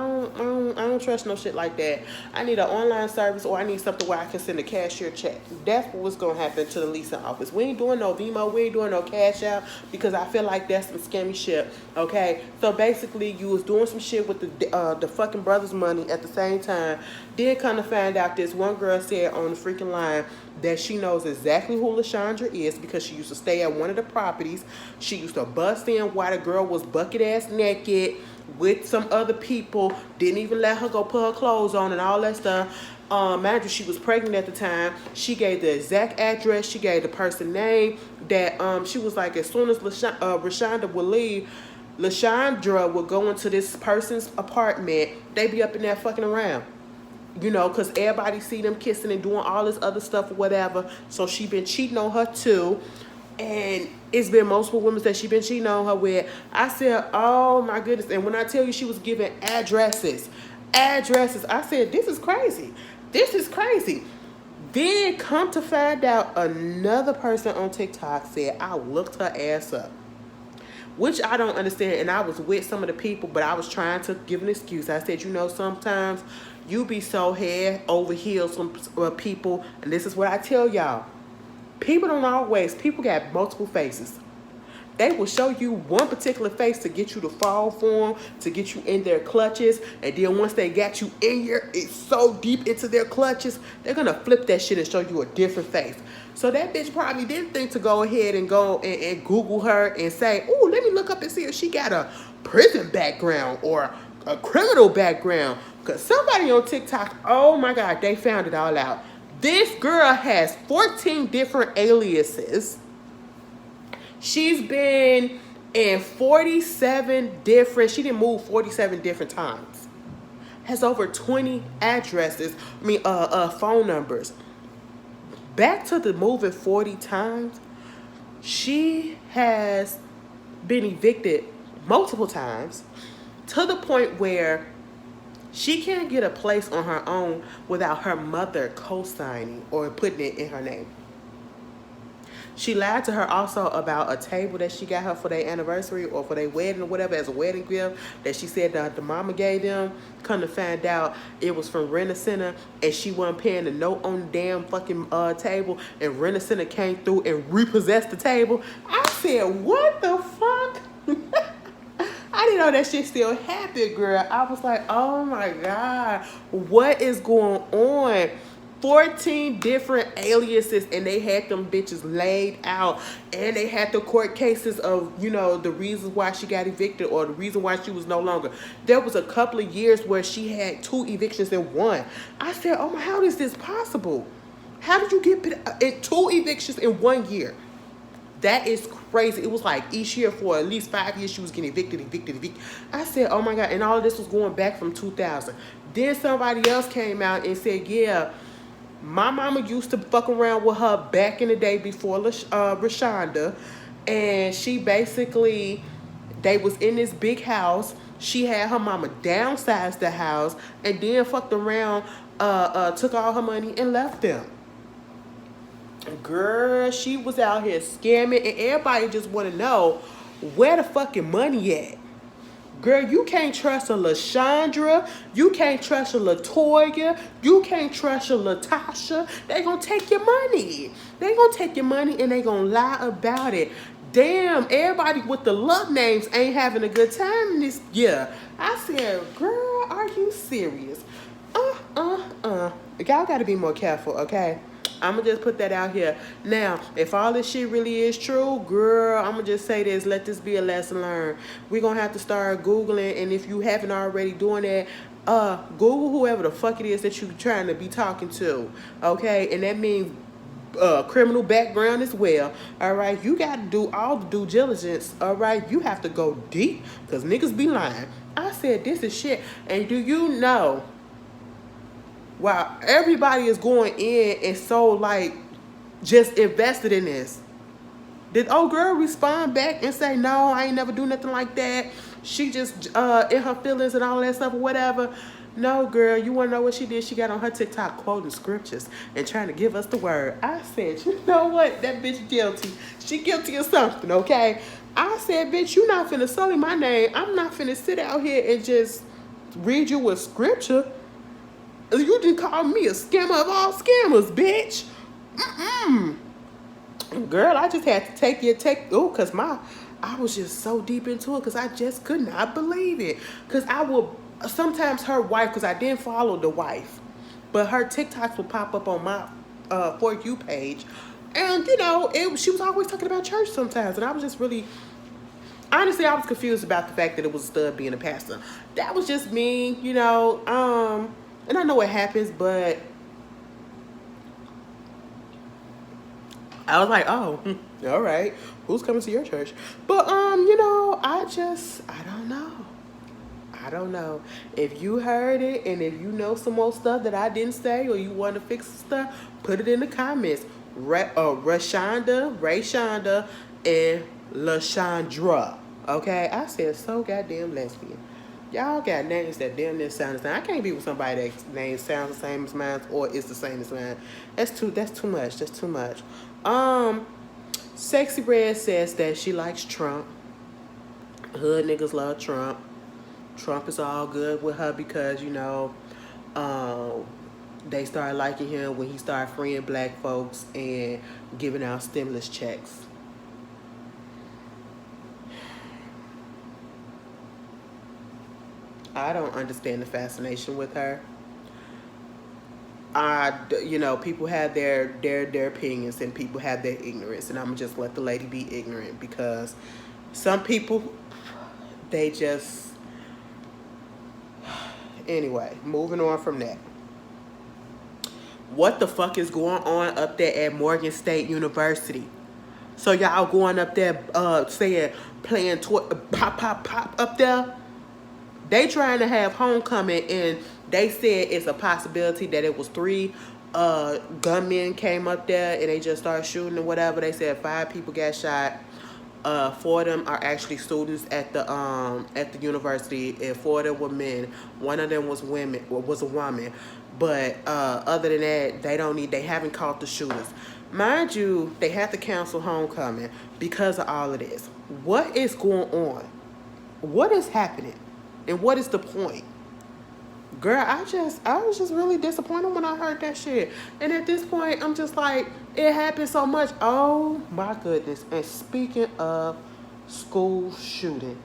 don't trust no shit like that. I need an online service, or I need something where I can send a cashier check. That's what's gonna happen to the leasing office. We ain't doing no Venmo. We ain't doing no Cash App, because I feel like that's some scammy shit. Okay, so basically, you was doing some shit with the fucking brother's money at the same time. Then kind of find out this one girl said on the freaking line that she knows exactly who LaShondra is because she used to stay at one of the properties. She used to bust in while the girl was bucket ass naked with some other people. Didn't even let her go put her clothes on and all that stuff. Mind you, she was pregnant at the time. She gave the exact address. She gave the person name that she was like, as soon as Rashonda would leave, LaShondra would go into this person's apartment. They be up in there fucking around. You know, because everybody see them kissing and doing all this other stuff or whatever. So she been cheating on her too. And it's been multiple women that she been cheating on her with. I said, oh my goodness. And when I tell you she was giving addresses, I said, this is crazy. This is crazy. Then come to find out, another person on TikTok said I looked her ass up, which I don't understand. And I was with some of the people, but I was trying to give an excuse. I said, you know, sometimes you be so head over heels from people, and this is what I tell y'all. People don't always, people got multiple faces. They will show you one particular face to get you to fall for them, to get you in their clutches. And then once they got you in here, it's so deep into their clutches, they're going to flip that shit and show you a different face. So that bitch probably didn't think to go ahead and go and Google her and say, ooh, let me look up and see if she got a prison background or a criminal background. Because somebody on TikTok, oh my God, they found it all out. This girl has 14 different aliases. She's been in 47 different, she didn't move 47 different times. Has over 20 addresses, phone numbers. Back to the moving 40 times, she has been evicted multiple times to the point where she can't get a place on her own without her mother co-signing or putting it in her name. She lied to her also about a table that she got her for their anniversary or for their wedding or whatever as a wedding gift that she said that the mama gave them. Come to find out it was from Rent-A-Center and she wasn't paying the note on the damn fucking table, and Rent-A-Center came through and repossessed the table. I said, what the fuck? I didn't know that shit still happened, girl. I was like, oh my God, what is going on? 14 different aliases, and they had them bitches laid out, and they had the court cases of, you know, the reasons why she got evicted or the reason why she was no longer. There was a couple of years where she had 2 evictions in one. I said, oh my, how is this possible? How did you get 2 evictions in 1 year? That is crazy. It was like each year for at least 5 years she was getting evicted. I said, oh my God, and all of this was going back from 2000. Then somebody else came out and said, yeah, my mama used to fuck around with her back in the day before Rashonda, and she basically, they was in this big house. She had her mama downsize the house and then fucked around, took all her money and left them. Girl, she was out here scamming, and everybody just want to know where the fucking money at. Girl, you can't trust a LaShondra. You can't trust a LaToya. You can't trust a LaTasha. They gonna take your money. They gonna take your money and they gonna lie about it. Damn, everybody with the love names ain't having a good time this year. I said, girl, are you serious? Y'all gotta be more careful, okay? I'ma just put that out here. Now, if all this shit really is true, girl, I'ma just say this. Let this be a lesson learned. We're gonna have to start Googling, and if you haven't already doing that, Google whoever the fuck it is that you're trying to be talking to, okay? And that means criminal background as well, all right? You got to do all the due diligence, all right? You have to go deep, because niggas be lying. I said, this is shit. And do you know, while everybody is going in and so like just invested in this, did old girl respond back and say, no, I ain't never do nothing like that? She just in her feelings and all that stuff or whatever. No, girl, you want to know what she did? She got on her TikTok quoting scriptures and trying to give us the word. I said, you know what? That bitch guilty. She guilty of something, okay? I said, bitch, you not finna sully my name. I'm not finna sit out here and just read you a scripture. You didn't call me a scammer of all scammers, bitch. Girl, I just had to because I was just so deep into it because I just could not believe it. Because I will, sometimes her wife, because I didn't follow the wife, but her TikToks would pop up on my For You page. And, you know, she was always talking about church sometimes. And I was just really, honestly, I was confused about the fact that it was a stud being a pastor. That was just me, you know. And I know it happens, but I was like, oh, all right, who's coming to your church? But, you know, I don't know. I don't know. If you heard it and if you know some more stuff that I didn't say or you want to fix stuff, put it in the comments. Rayshonda, and LaShondra. Okay? I said so goddamn lesbian. Y'all got names that damn near sound the same. I can't be with somebody that name sounds the same as mine or is the same as mine. That's too much. That's too much. Sexy Red says that she likes Trump. Hood niggas love Trump. Trump is all good with her because, they started liking him when he started freeing black folks and giving out stimulus checks. I don't understand the fascination with her. People have their opinions and people have their ignorance, and I'm gonna just let the lady be ignorant because some people, they just. Anyway, moving on from that. What the fuck is going on up there at Morgan State University? So y'all going up there, playing pop, pop, pop up there? They trying to have homecoming, and they said it's a possibility that it was 3 gunmen came up there and they just started shooting or whatever. They said 5 people got shot. 4 of them are actually students at the university, and 4 of them were men. 1 of them was a woman. But other than that, they haven't caught the shooters. Mind you, they had to cancel homecoming because of all of this. What is going on? What is happening? And what is the point? Girl, I was just really disappointed when I heard that shit. And at this point, I'm just like, it happened so much. Oh my goodness. And speaking of school shooting,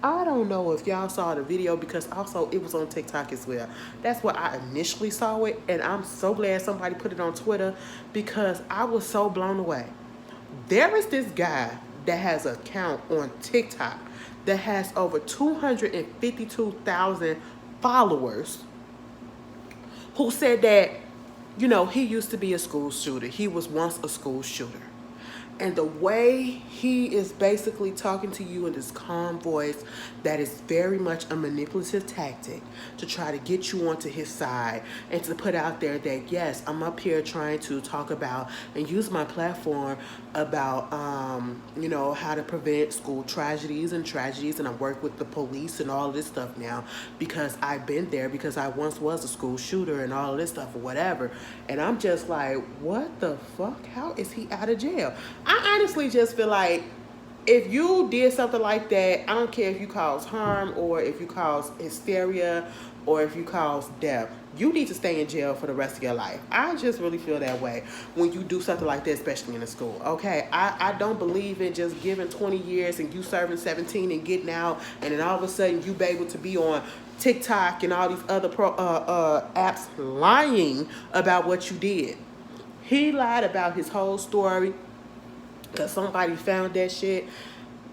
I don't know if y'all saw the video because also it was on TikTok as well. That's where I initially saw it. And I'm so glad somebody put it on Twitter because I was so blown away. There is this guy that has an account on TikTok that has over 252,000 followers who said that, he used to be a school shooter. He was once a school shooter. And the way he is basically talking to you in this calm voice, that is very much a manipulative tactic to try to get you onto his side and to put out there that, yes, I'm up here trying to talk about and use my platform about, how to prevent school tragedies, and I work with the police and all this stuff now because I've been there because I once was a school shooter and all this stuff or whatever. And I'm just like, what the fuck? How is he out of jail? I honestly just feel like if you did something like that, I don't care if you cause harm or if you cause hysteria or if you cause death, you need to stay in jail for the rest of your life. I just really feel that way when you do something like that, especially in a school. Okay, I don't believe in just giving 20 years and you serving 17 and getting out, and then all of a sudden you be able to be on TikTok and all these other apps lying about what you did. He lied about his whole story because somebody found that shit.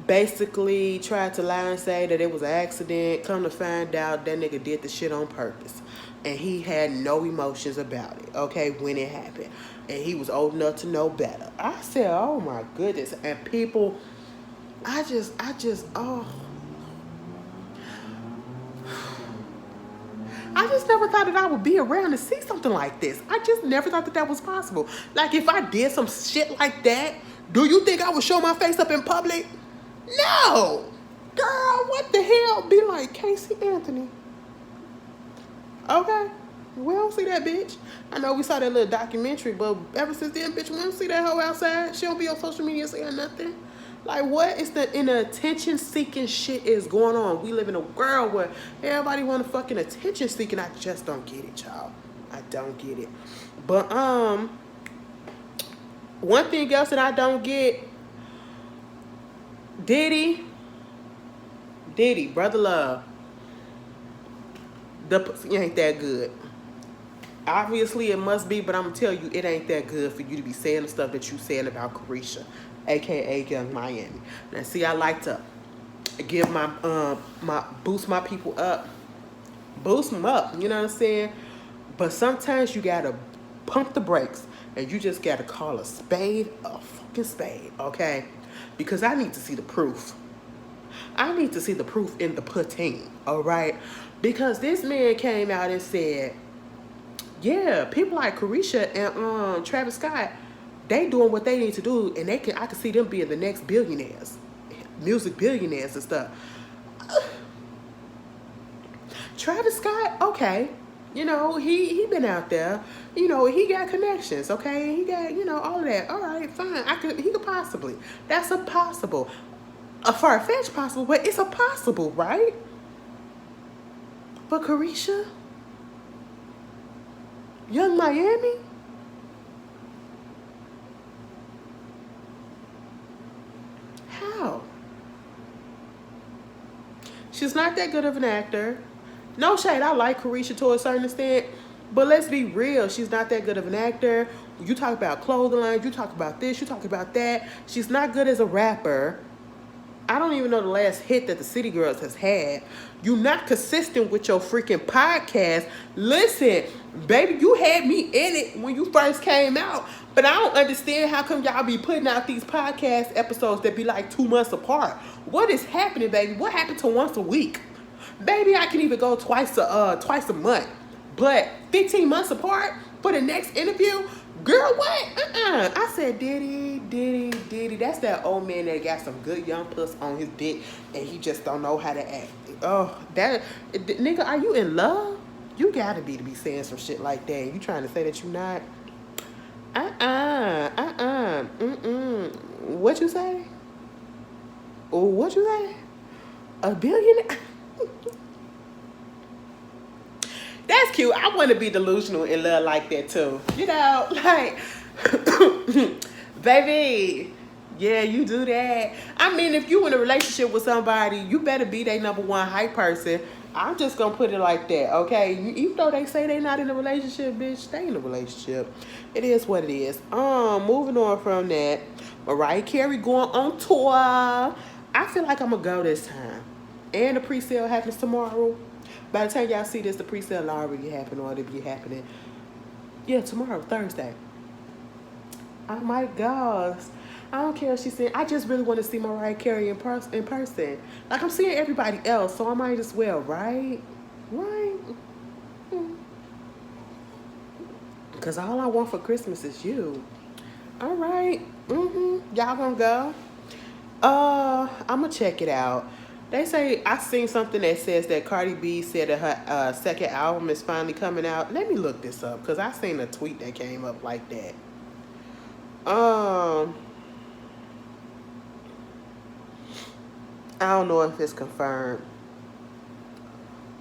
Basically tried to lie and say that it was an accident. Come to find out, that nigga did the shit on purpose. And he had no emotions about it, okay, when it happened. And he was old enough to know better. I said, oh my goodness. And people, I just, oh. I just never thought that I would be around to see something like this. I just never thought that was possible. Like, if I did some shit like that, do you think I would show my face up in public? No! Girl, what the hell? Be like Casey Anthony. Okay? We don't see that bitch. I know we saw that little documentary, but ever since then, bitch, we don't see that hoe outside. She don't be on social media saying nothing. Like, what is the attention-seeking shit is going on? We live in a world where everybody want to fucking attention-seeking. I just don't get it, y'all. I don't get it. But, one thing else that I don't get, Diddy, Brother Love, the pussy ain't that good. Obviously, it must be, but I'm going to tell you, it ain't that good for you to be saying the stuff that you saying about Caresha, a.k.a. Young Miami. Now, see, I like to give boost my people up. Boost them up, you know what I'm saying? But sometimes you got to pump the brakes, and you just got to call a spade a fucking spade, okay? Because I need to see the proof. I need to see the proof in the pudding, all right? Because this man came out and said, yeah, people like Caresha and Travis Scott, they doing what they need to do, and I can see them being the next billionaires, music billionaires and stuff. Travis Scott, okay. You know, he been out there. You know, he got connections, okay? He got, you know, all of that. All right, fine. He could possibly. That's a possible. A far-fetched possible, but it's a possible, right? But Carisha, Young Miami, how? She's not that good of an actor. No shade, I like Carisha to a certain extent, but let's be real, she's not that good of an actor. You talk about clothing lines, you talk about this, you talk about that. She's not good as a rapper. I don't even know the last hit that the City Girls has had. You're not consistent with your freaking podcast. Listen, baby, you had me in it when you first came out, but I don't understand how come y'all be putting out these podcast episodes that be like 2 months apart. What is happening, baby? What happened to once a week? Baby, I can even go twice a month. But 15 months apart for the next interview? Girl, what? I said, Diddy. That's that old man that got some good young puss on his dick and he just don't know how to act. Oh, that nigga, are you in love? You gotta be to be saying some shit like that. You trying to say that you not? What you say? What you say? A billionaire? That's cute. I want to be delusional in love like that too. You know, like, baby, yeah, you do that. I mean, if you in a relationship with somebody, you better be their number one hype person. I'm just gonna put it like that, okay? Even though they say they not in a relationship, bitch, stay in a relationship. It is what it is. Moving on from that, Mariah Carey going on tour. I feel like I'm gonna go this time. And the pre-sale happens tomorrow. By the time y'all see this, the pre-sale already happened or it'll be happening. Yeah, tomorrow, Thursday. Oh my gosh. I don't care if she's saying, I just really want to see Mariah Carey in person. Like, I'm seeing everybody else, so I might as well, right? Right? Because all I want for Christmas is you. All right. Y'all gonna go? I'm gonna check it out. They say, I seen something that says that Cardi B said that her second album is finally coming out. Let me look this up, because I seen a tweet that came up like that. I don't know if it's confirmed,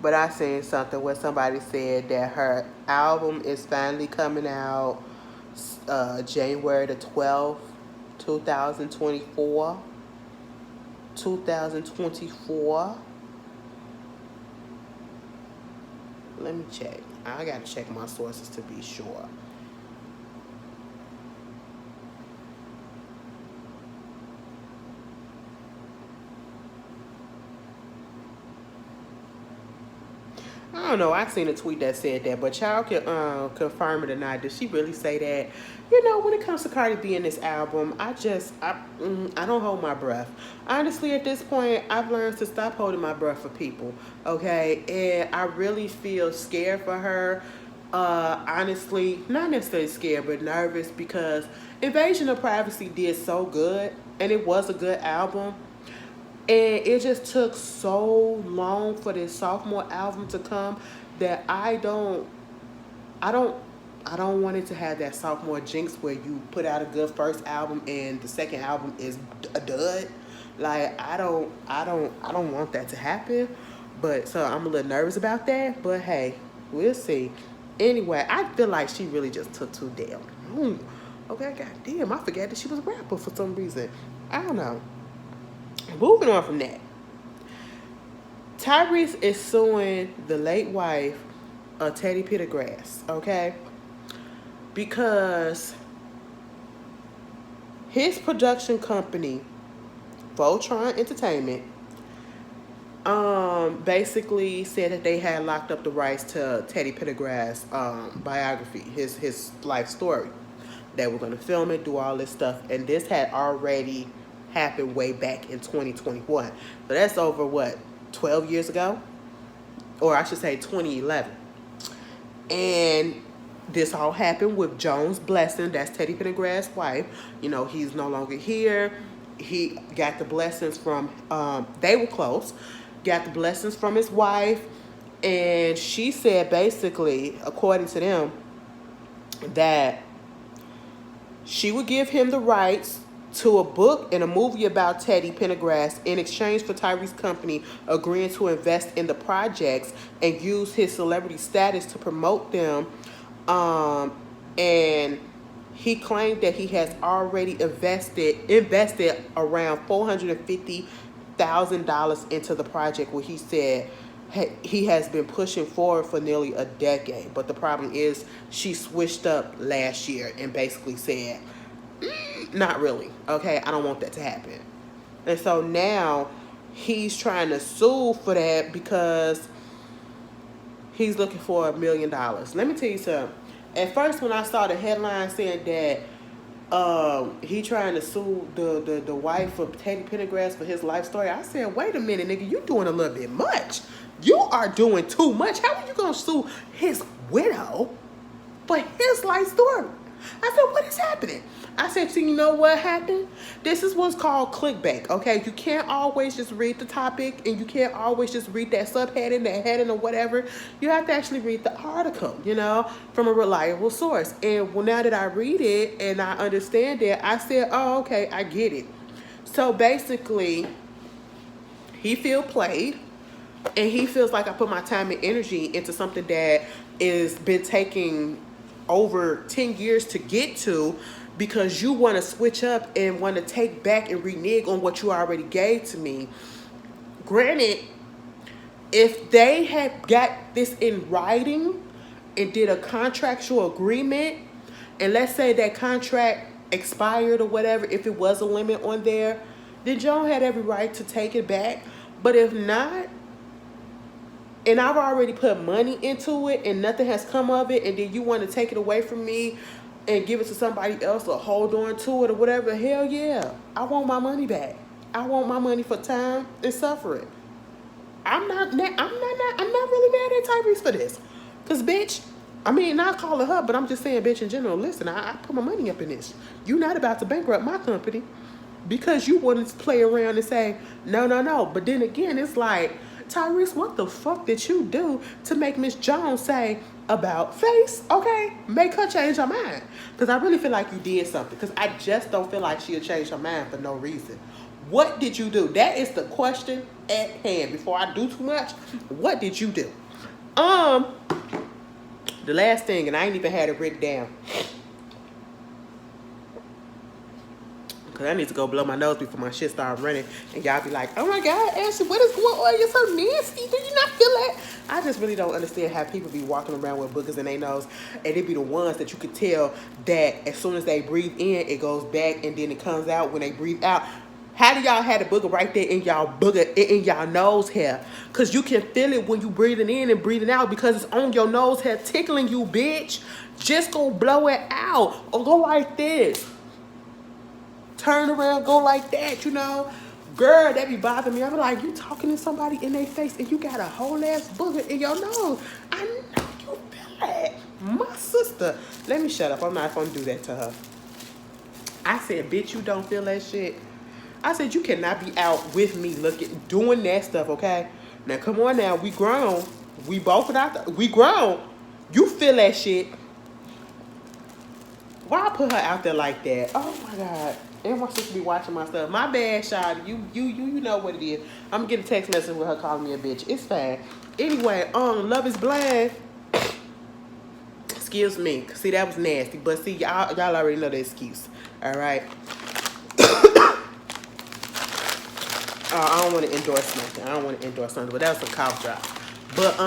but I seen something where somebody said that her album is finally coming out January the 12th, 2024. 2024. Let me check. I gotta check my sources to be sure. I don't know. I seen a tweet that said that, but y'all can confirm it or not. Did she really say that? You know, when it comes to Cardi B in this album, I don't hold my breath. Honestly, at this point, I've learned to stop holding my breath for people. Okay, and I really feel scared for her. Honestly, not necessarily scared, but nervous because Invasion of Privacy did so good, and it was a good album. And it just took so long for this sophomore album to come that I don't want it to have that sophomore jinx where you put out a good first album and the second album is a dud. Like I don't want that to happen. But so I'm a little nervous about that. But hey, we'll see. Anyway, I feel like she really just took too damn long. Okay, goddamn, I forgot that she was a rapper for some reason. I don't know. Moving on from that, Tyrese is suing the late wife of Teddy Pendergrass, okay? Because his production company, Voltron Entertainment, basically said that they had locked up the rights to Teddy Pendergrass' biography, his life story. They were going to film it, do all this stuff, and this had already happened way back in 2021. So that's over, what, 12 years ago? Or I should say 2011. And this all happened with Jones Blessing. That's Teddy Pendergrass' wife. You know, he's no longer here. He got the blessings from, they were close. Got the blessings from his wife. And she said basically, according to them, that she would give him the rights to a book and a movie about Teddy Pendergrass in exchange for Tyrese's company agreeing to invest in the projects and use his celebrity status to promote them. And he claimed that he has already invested around $450,000 into the project, where he said he has been pushing forward for nearly a decade. But the problem is she switched up last year and basically said, not really. Okay, I don't want that to happen. And so now he's trying to sue for that because he's looking for $1 million. Let me tell you something. At first, when I saw the headline saying that he trying to sue the wife of Teddy Pendergrass for his life story, I said, wait a minute, nigga, you doing a little bit much. You are doing too much. How are you going to sue his widow for his life story? I said, what is happening? I said, so you know what happened? This is what's called clickbait, okay? You can't always just read the topic, and you can't always just read that subheading, that heading, or whatever. You have to actually read the article, you know, from a reliable source. And well, now that I read it and I understand it, I said, oh, okay, I get it. So basically, he feel played, and he feels like I put my time and energy into something that is been taking over 10 years to get to, because you want to switch up and want to take back and renege on what you already gave to me. Granted, if they had got this in writing and did a contractual agreement, and let's say that contract expired or whatever, if it was a limit on there, then Joan had every right to take it back. But if not, and I've already put money into it and nothing has come of it, and then you want to take it away from me and give it to somebody else or hold on to it or whatever, hell yeah. I want my money back. I want my money for time and suffering. I'm not really mad at Tyrese for this. Because, bitch, I mean, not calling her, but I'm just saying, bitch, in general, listen, I put my money up in this. You're not about to bankrupt my company because you wanted to play around and say, no. But then again, it's like, Tyrese, what the fuck did you do to make Miss Jones say about face? Okay, make her change her mind. Because I really feel like you did something. Because I just don't feel like she'll change her mind for no reason. What did you do? That is the question at hand. Before I do too much, what did you do? The last thing, and I ain't even had it written down, because I need to go blow my nose before my shit start running. And y'all be like, oh my God, Ashley, what is going on? You're so nasty. Do you not feel that? I just really don't understand how people be walking around with boogers in their nose. And they be the ones that you could tell that as soon as they breathe in, it goes back and then it comes out when they breathe out. How do y'all have the booger right there in y'all nose hair? Because you can feel it when you breathing in and breathing out because it's on your nose hair tickling you, bitch. Just go blow it out or go like this. Turn around, go like that, you know. Girl, that be bothering me. I be like, you talking to somebody in their face and you got a whole ass booger in your nose. I know you feel that. My sister. Let me shut up. I'm not going to do that to her. I said, bitch, you don't feel that shit. I said, you cannot be out with me doing that stuff, okay? Now, come on now. We grown. We both out there. We grown. You feel that shit. Why I put her out there like that? Oh, my God. Everyone's supposed to be watching my stuff. My bad, Shawty. You know what it is. I'm gonna get a text message with her calling me a bitch. It's fine. Anyway, Love is Blind. Excuse me. See, that was nasty. But see, y'all already know the excuse. All right. I don't want to endorse nothing. But that was a cough drop. But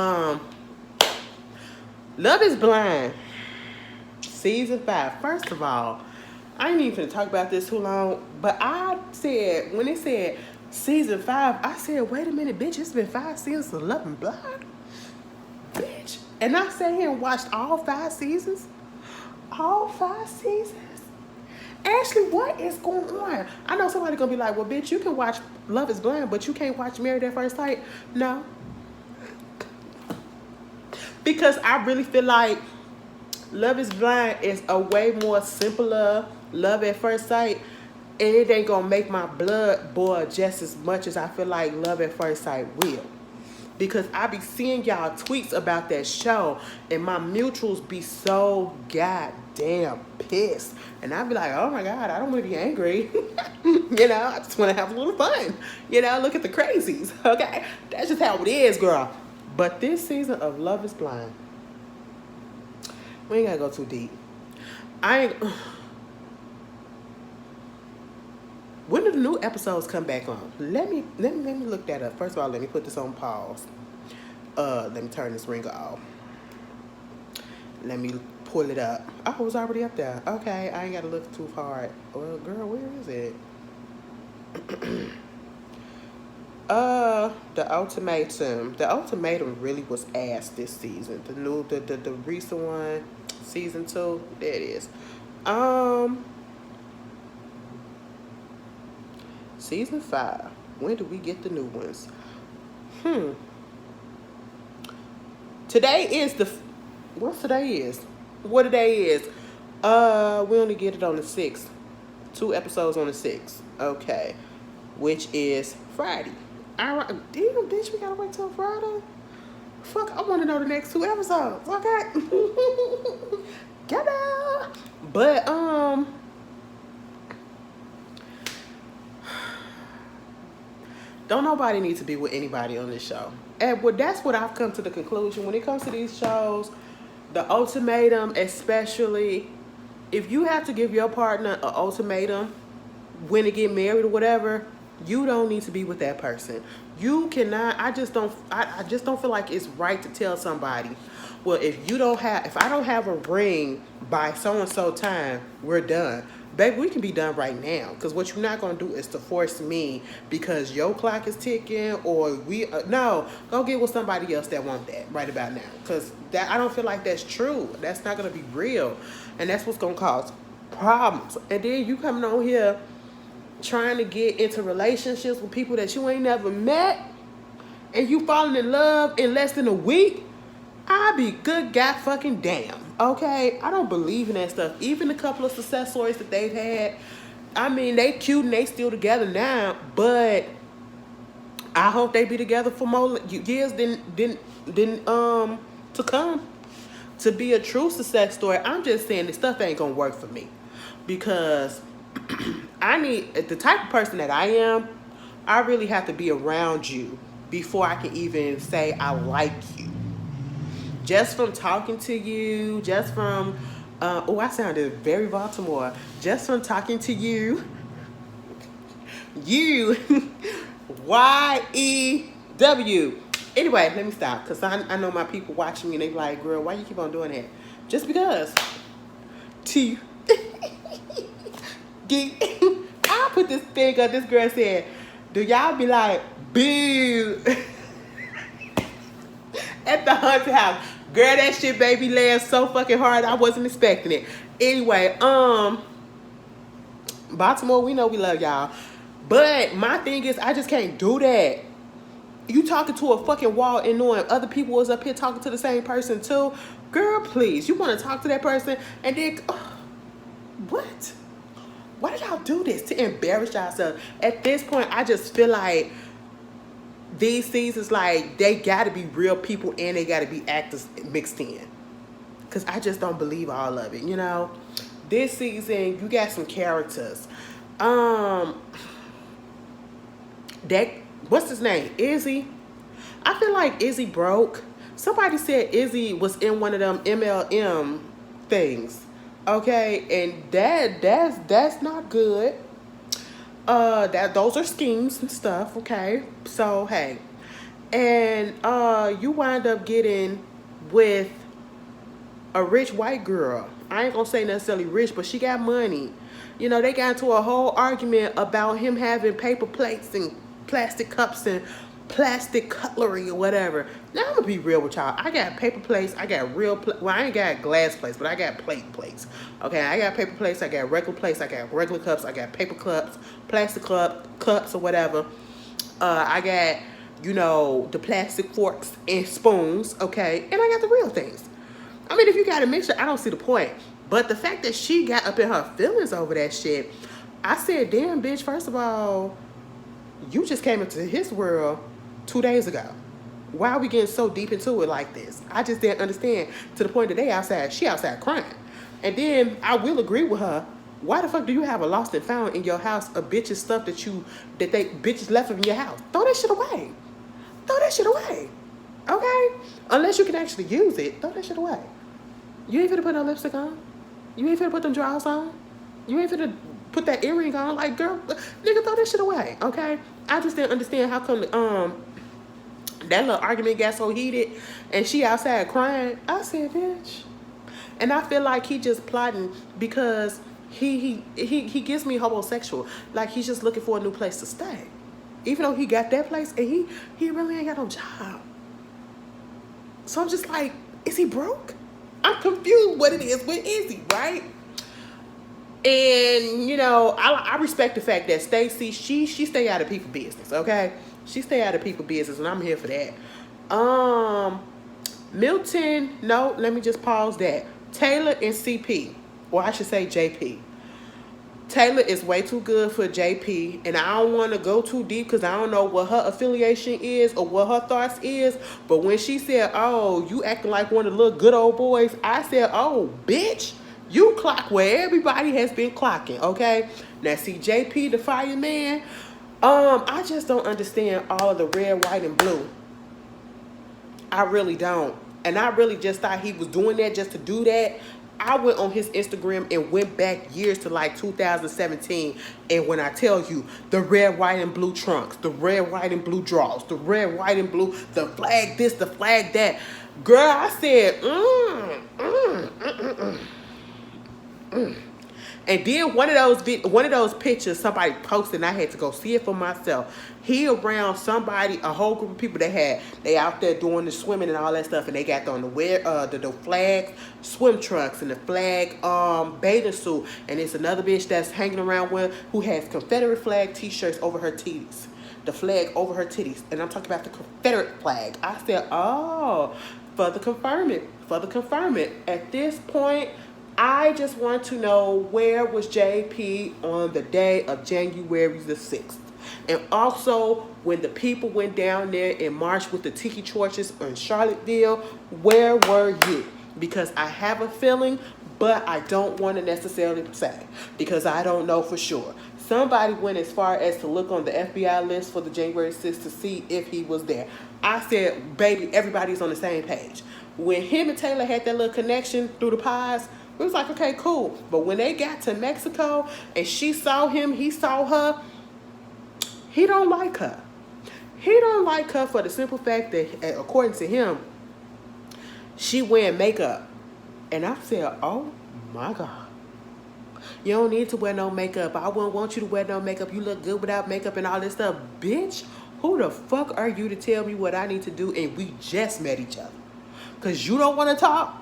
Love is Blind. Season 5. First of all, I ain't even finna talk about this too long, but I said, when it said season 5, I said, wait a minute, bitch, it's been 5 seasons of Love and Blind? Bitch. And I sat here and watched all 5 seasons. All 5 seasons. Ashley, what is going on? I know somebody gonna be like, well, bitch, you can watch Love is Blind, but you can't watch Married at First Sight. No. Because I really feel like Love is Blind is a way more simpler Love at First Sight, and it ain't gonna make my blood boil just as much as I feel like Love at First Sight will. because I be seeing y'all tweets about that show, and my mutuals be so goddamn pissed. And I be like, oh my God, I don't want to be angry. You know, I just want to have a little fun. You know, look at the crazies, okay? That's just how it is, girl. But this season of Love is Blind, we ain't gotta go too deep. When do the new episodes come back on? Let me look that up. First of all, let me put this on pause. Let me turn this ringer off. Let me pull it up. Oh, it was already up there. Okay, I ain't gotta look too hard. Well, girl, where is it? The Ultimatum. The Ultimatum really was ass this season. The recent one, season 2. There it is. Season 5. When do we get the new ones? Today is what today is? What today is? We only get it on the 6th. 2 episodes on the 6th. Okay. Which is Friday. Alright. Damn, bitch, we gotta wait till Friday? Fuck, I wanna know the next 2 episodes. Okay. Get out. But, don't nobody need to be with anybody on this show. And that's what I've come to the conclusion. When it comes to these shows, the ultimatum especially, if you have to give your partner an ultimatum when they get married or whatever, you don't need to be with that person. You cannot, I just don't feel like it's right to tell somebody, well, if I don't have a ring by so-and-so time, we're done. Baby, we can be done right now. Because what you're not going to do is to force me because your clock is ticking or no, go get with somebody else that want that right about now. Because I don't feel like that's true. That's not going to be real. And that's what's going to cause problems. And then you coming on here trying to get into relationships with people that you ain't never met and you falling in love in less than a week. I be good god fucking damn. Okay, I don't believe in that stuff. Even the couple of success stories that they've had, I mean, they cute and they still together now, but I hope they be together for more years than to come. To be a true success story, I'm just saying this stuff ain't gonna work for me because I need the type of person that I am. I really have to be around you before I can even say I like you. Just from talking to you, just from, I sounded very Baltimore. Just from talking to you, Y-E-W. Anyway, let me stop, because I know my people watching me, and they be like, girl, why you keep on doing that? Just because. I'll put this thing up, this girl said, do y'all be like, boo, at the haunted house? Girl, that shit baby laughed so fucking hard, I wasn't expecting it. Anyway, Baltimore, we know we love y'all. But my thing is, I just can't do that. You talking to a fucking wall and knowing other people was up here talking to the same person too? Girl, please. You want to talk to that person and then... what? Why do y'all do this? To embarrass yourself? At this point, I just feel like these seasons, like, they got to be real people and they got to be actors mixed in. Because I just don't believe all of it, you know? This season, you got some characters. What's his name? Izzy. I feel like Izzy broke. Somebody said Izzy was in one of them MLM things. Okay, and that's not good. Those are schemes and stuff, okay? So hey. And you wind up getting with a rich white girl. I ain't gonna say necessarily rich, but she got money. You know, they got into a whole argument about him having paper plates and plastic cups and plastic cutlery or whatever. Now I'm gonna be real with y'all. I got paper plates. I got well, I ain't got glass plates, but I got plates. Okay, I got paper plates. I got regular plates. I got regular cups. I got paper cups, plastic cups or whatever. I got, you know, the plastic forks and spoons. Okay, and I got the real things. I mean, if you got a mixture, I don't see the point. But the fact that she got up in her feelings over that shit, I said, damn, bitch, first of all, you just came into his world 2 days ago. Why are we getting so deep into it like this? I just didn't understand, to the point that she outside crying. And then I will agree with her. Why the fuck do you have a lost and found in your house of bitches stuff that they bitches left in your house? Throw that shit away. Throw that shit away. Okay? Unless you can actually use it, throw that shit away. You ain't finna put no lipstick on. You ain't finna put them drawers on. You ain't finna put that earring on. Like, girl, nigga, throw that shit away. Okay? I just didn't understand how come that little argument got so heated and she outside crying. I said, bitch. And I feel like he just plotting because he gives me homosexual. Like, he's just looking for a new place to stay. Even though he got that place and he really ain't got no job. So I'm just like, is he broke? I'm confused what it is with Izzy, right? And, you know, I respect the fact that Stacey, she stay out of people's business, okay? She stay out of people's business, and I'm here for that. Milton, no, let me just pause that. Taylor and CP, or I should say JP. Taylor is way too good for JP, and I don't want to go too deep because I don't know what her affiliation is or what her thoughts is. But when she said, oh, you acting like one of the little good old boys, I said, oh, bitch, you clock where everybody has been clocking, okay? Now, see, JP, the fireman, I just don't understand all of the red, white, and blue. I really don't. And I really just thought he was doing that just to do that. I went on his Instagram and went back years to like 2017. And when I tell you the red, white, and blue trunks, the red, white, and blue drawers, the red, white, and blue, the flag this, the flag that. Girl, I said, And then one of those pictures somebody posted, and I had to go see it for myself. He around somebody, a whole group of people they out there doing the swimming and all that stuff, and they got on the flag swim trunks and the flag bathing suit, and it's another bitch that's hanging around with who has Confederate flag t-shirts over her titties. The flag over her titties, and I'm talking about the Confederate flag. I said, oh, further confirm it. At this point, I just want to know, where was JP on the day of January the 6th? And also, when the people went down there and marched with the tiki torches in Charlottesville, where were you? Because I have a feeling, but I don't want to necessarily say, because I don't know for sure. Somebody went as far as to look on the FBI list for the January 6th to see if he was there. I said, baby, everybody's on the same page. When him and Taylor had that little connection through the pies, it was like, okay, cool. But when they got to Mexico and she saw him, he saw her, he don't like her. He don't like her for the simple fact that, according to him, she wearing makeup. And I said, oh my God. You don't need to wear no makeup. I wouldn't want you to wear no makeup. You look good without makeup and all this stuff. Bitch, who the fuck are you to tell me what I need to do, and we just met each other? Because you don't want to talk?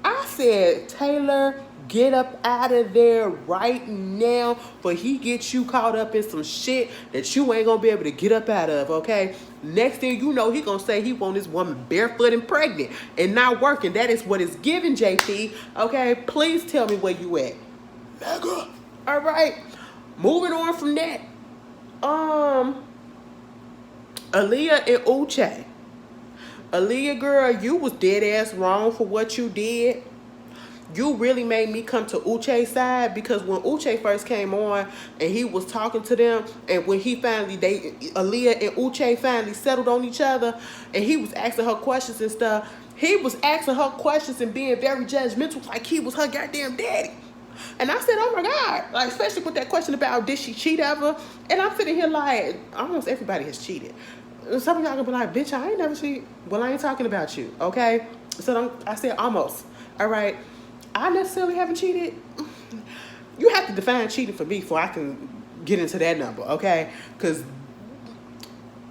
I said, Taylor, get up out of there right now, for he gets you caught up in some shit that you ain't going to be able to get up out of, okay? Next thing you know, he going to say he want this woman barefoot and pregnant and not working. That is what it's giving, JP, okay? Please tell me where you at. Nigga. All right. Moving on from that. Aaliyah and Uche. Aaliyah, girl, you was dead ass wrong for what you did. You really made me come to Uche's side, because when Uche first came on and he was talking to them, and when Aaliyah and Uche finally settled on each other, and he was asking her questions and stuff, he was asking her questions and being very judgmental, like he was her goddamn daddy. And I said, oh my God, like, especially with that question about did she cheat ever? And I'm sitting here like, almost everybody has cheated. Some of y'all gonna be like, bitch, I ain't never cheated. Well, I ain't talking about you, okay? So I said almost. All right. I necessarily haven't cheated. You have to define cheating for me before I can get into that number, okay? Because,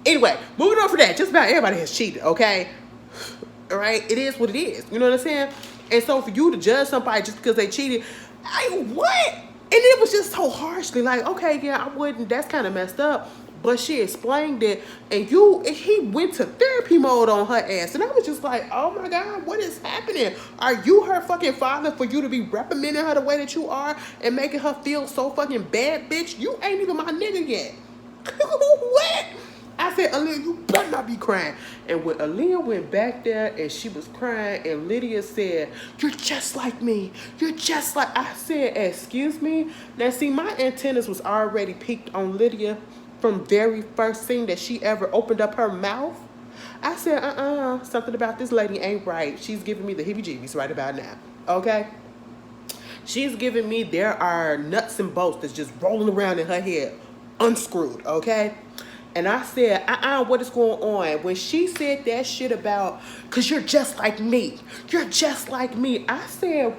anyway, moving on from that, just about everybody has cheated, okay? All right? It is what it is. You know what I'm saying? And so for you to judge somebody just because they cheated, what? And it was just so harshly like, okay, yeah, I wouldn't. That's kind of messed up. But she explained it, and he went to therapy mode on her ass. And I was just like, oh my God, what is happening? Are you her fucking father for you to be reprimanding her the way that you are and making her feel so fucking bad, bitch? You ain't even my nigga yet. What? I said, Aaliyah, you better not be crying. And when Aaliyah went back there and she was crying, and Lydia said, you're just like me. You're just like, I said, excuse me? Now, see, my antennas was already peaked on Lydia from very first thing that she ever opened up her mouth. I said, something about this lady ain't right. She's giving me the heebie-jeebies right about now, okay? She's giving me there are nuts and bolts that's just rolling around in her head, unscrewed, okay? And I said, what is going on? When she said that shit about, because you're just like me. You're just like me. I said,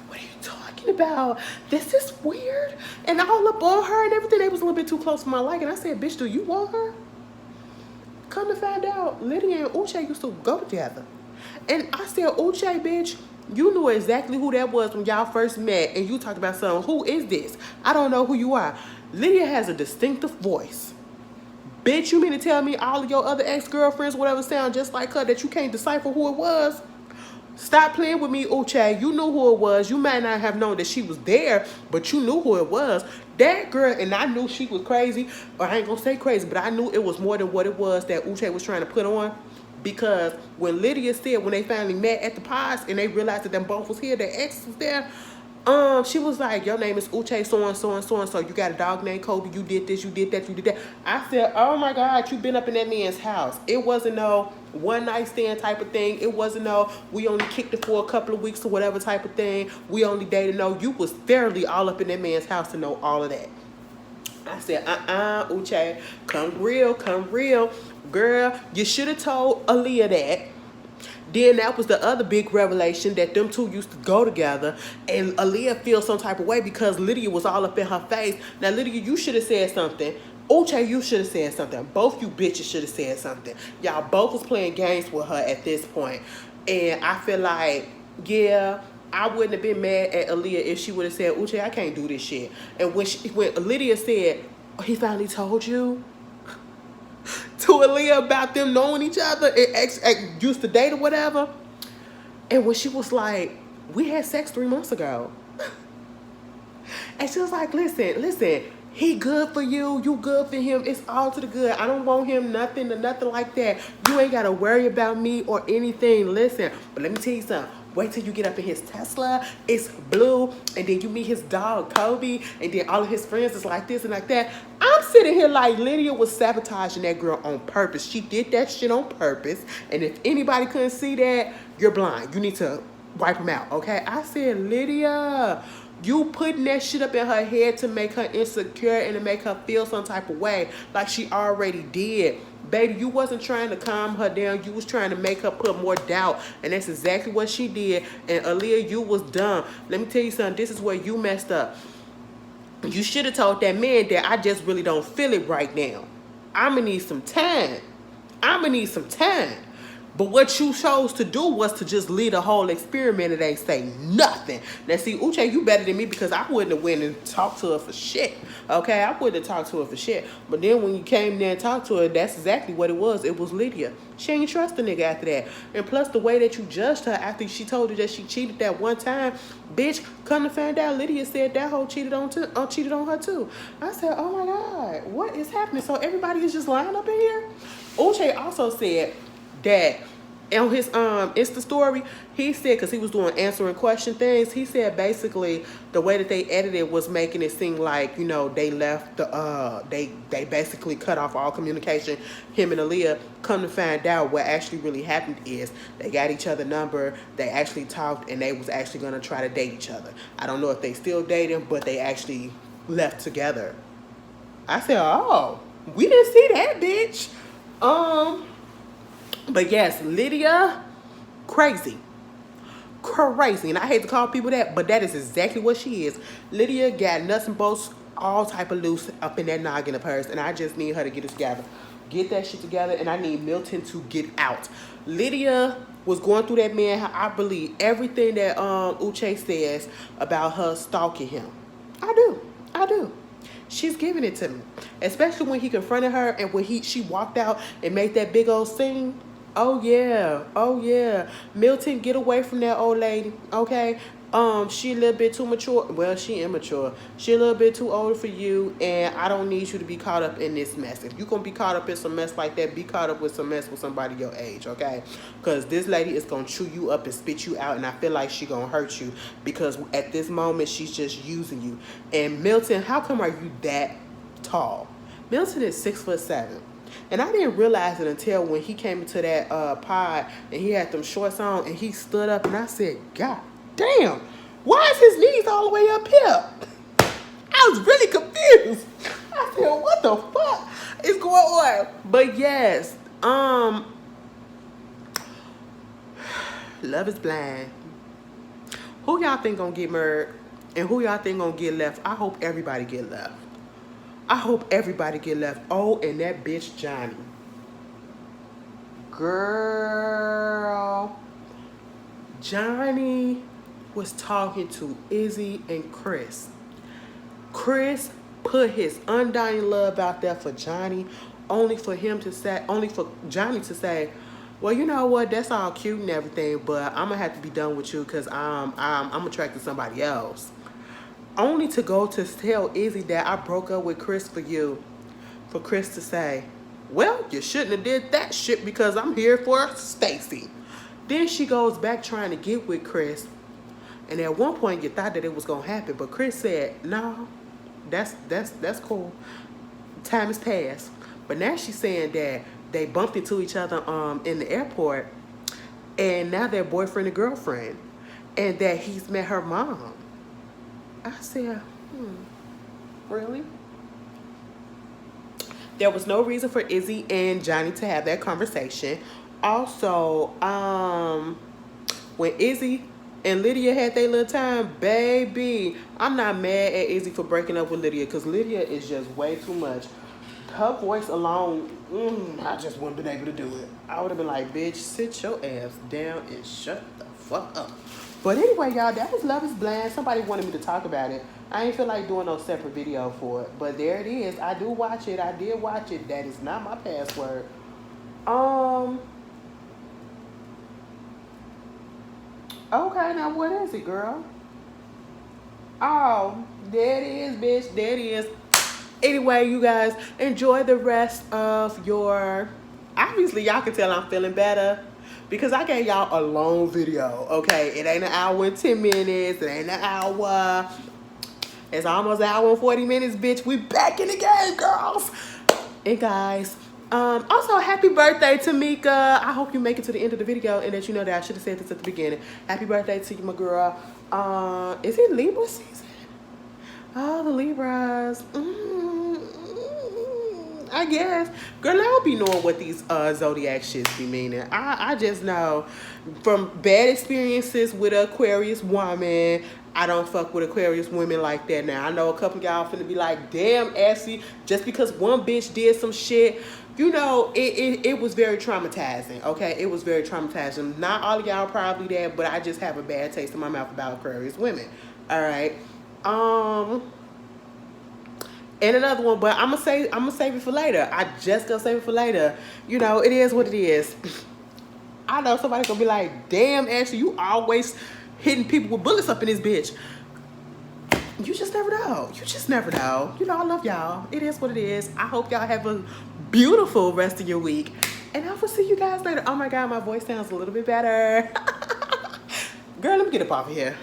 what are you talking about? This is weird. And all up on her and everything. They was a little bit too close for my liking. I said, bitch, do you want her? Come to find out, Lydia and Uche used to go together. And I said, Uche, bitch, you knew exactly who that was when y'all first met, and you talked about something. Who is this? I don't know who you are. Lydia has a distinctive voice. Bitch, you mean to tell me all of your other ex-girlfriends, whatever, sound just like her, that you can't decipher who it was? Stop playing with me, Uche. You knew who it was. You might not have known that she was there, but you knew who it was. That girl, and I knew she was crazy, or I ain't gonna say crazy, but I knew it was more than what it was that Uche was trying to put on. Because when Lydia said, when they finally met at the pods and they realized that them both was here, their ex was there, she was like, your name is Uche so-and-so and so-and-so. You got a dog named Kobe. You did this, you did that, you did that. I said, oh my God, you been up in that man's house. It wasn't no one night stand type of thing. It wasn't no, we only kicked it for a couple of weeks or whatever type of thing. We only dated. No, you was thoroughly all up in that man's house to know all of that. I said, Uche, come real, come real. Girl, you should have told Aaliyah that. Then that was the other big revelation, that them two used to go together, and Aaliyah feels some type of way because Lydia was all up in her face. Now, Lydia, you should have said something. Uche, you should have said something. Both you bitches should have said something. Y'all both was playing games with her at this point. And I feel like, yeah, I wouldn't have been mad at Aaliyah if she would have said, Uche, I can't do this shit. And when Lydia said, oh, he finally told you? To Aaliyah about them knowing each other and used to date or whatever. And when she was like, we had sex 3 months ago. And she was like, listen, he good for you, you good for him. It's all to the good. I don't want him nothing like that. You ain't got to worry about me or anything. Listen, but let me tell you something. Wait till you get up in his Tesla. It's blue. And then you meet his dog, Kobe. And then all of his friends is like this and like that. I'm sitting here like Lydia was sabotaging that girl on purpose. She did that shit on purpose. And if anybody couldn't see that, you're blind. You need to wipe them out, okay? I said, Lydia, you putting that shit up in her head to make her insecure and to make her feel some type of way like she already did. Baby, you wasn't trying to calm her down. You was trying to make her put more doubt. And that's exactly what she did. And Aaliyah, you was dumb. Let me tell you something. This is where you messed up. You should have told that man that I just really don't feel it right now. I'm going to need some time. But what you chose to do was to just lead a whole experiment and ain't say nothing. Now, see, Uche, you better than me because I wouldn't have went and talked to her for shit. Okay, I wouldn't have talked to her for shit. But then when you came there and talked to her, that's exactly what it was. It was Lydia. She ain't trust the nigga after that. And plus the way that you judged her after she told you that she cheated that one time, bitch, come to find out Lydia said that hoe cheated on her too. I said, oh my God, what is happening? So everybody is just lying up in here? Uche also said that on his Insta story, he said, because he was doing answering question things, he said basically the way that they edited was making it seem like, you know, they left the they basically cut off all communication, him and Aaliyah. Come to find out, what actually really happened is they got each other number, they actually talked, and they was actually gonna try to date each other. I don't know if they still dating, but they actually left together. I said, oh, we didn't see that, bitch. But yes, Lydia, crazy. And I hate to call people that, but that is exactly what she is. Lydia got nuts and bolts, all type of loose up in that noggin of hers, and I just need her to get it together. Get that shit together, and I need Milton to get out. Lydia was going through that man. I believe everything that Uche says about her stalking him. I do. She's giving it to me. Especially when he confronted her and when she walked out and made that big old scene. Oh yeah. Milton, get away from that old lady, okay? She a little bit too mature. Well, she immature. She a little bit too old for you, and I don't need you to be caught up in this mess. If you gonna be caught up in some mess like that, be caught up with some mess with somebody your age, okay? Because this lady is gonna chew you up and spit you out, and I feel like she gonna hurt you because at this moment she's just using you. And Milton, how come are you that tall? Milton is 6'7". And I didn't realize it until when he came into that pod and he had them shorts on and he stood up and I said, God damn, why is his knees all the way up here? I was really confused. I said, what the fuck is going on? But yes, love is blind. Who y'all think gonna get married and who y'all think gonna get left? I hope everybody get left. I hope everybody get left. Oh, and that bitch Johnny. Girl. Johnny was talking to Izzy and Chris. Chris put his undying love out there for Johnny, only for Johnny to say, well, you know what, that's all cute and everything, but I'm gonna have to be done with you because I'm attracted to somebody else. Only to go to tell Izzy that I broke up with Chris for you. For Chris to say, well, you shouldn't have did that shit because I'm here for Stacy. Then she goes back trying to get with Chris. And at one point you thought that it was gonna happen, but Chris said, no, that's cool. Time has passed. But now she's saying that they bumped into each other in the airport and now they're boyfriend and girlfriend. And that he's met her mom. I said, really? There was no reason for Izzy and Johnny to have that conversation. Also, when Izzy and Lydia had their little time, baby, I'm not mad at Izzy for breaking up with Lydia because Lydia is just way too much. Her voice alone, I just wouldn't have been able to do it. I would have been like, bitch, sit your ass down and shut the fuck up. But anyway, y'all, that was Love is Blind. Somebody wanted me to talk about it. I ain't feel like doing no separate video for it. But there it is. I do watch it. I did watch it. That is not my password. Okay, now what is it, girl? Oh, there it is, bitch. There it is. Anyway, you guys, enjoy the rest of your... Obviously, y'all can tell I'm feeling better. Because I gave y'all a long video, okay? It ain't an hour and 10 minutes. It ain't an hour. It's almost an hour and 40 minutes, bitch. We back in the game, girls. And guys, also, happy birthday to Mika. I hope you make it to the end of the video and that you know that I should have said this at the beginning. Happy birthday to you, my girl. Is it Libra season? Oh, the Libras. I guess. Girl, I don't be knowing what these zodiac shits be meaning. I just know from bad experiences with an Aquarius woman, I don't fuck with Aquarius women like that now. I know a couple of y'all finna be like, damn, Ashley, just because one bitch did some shit, you know, it was very traumatizing, okay? It was very traumatizing. Not all of y'all probably that, but I just have a bad taste in my mouth about Aquarius women, all right? And another one, but I'm gonna save it for later. I just gonna save it for later. You know, it is what it is. I know somebody's gonna be like, damn, Ashley, you always hitting people with bullets up in this bitch. You just never know. You just never know. You know, I love y'all. It is what it is. I hope y'all have a beautiful rest of your week. And I will see you guys later. Oh my God, my voice sounds a little bit better. Girl, let me get up off of here.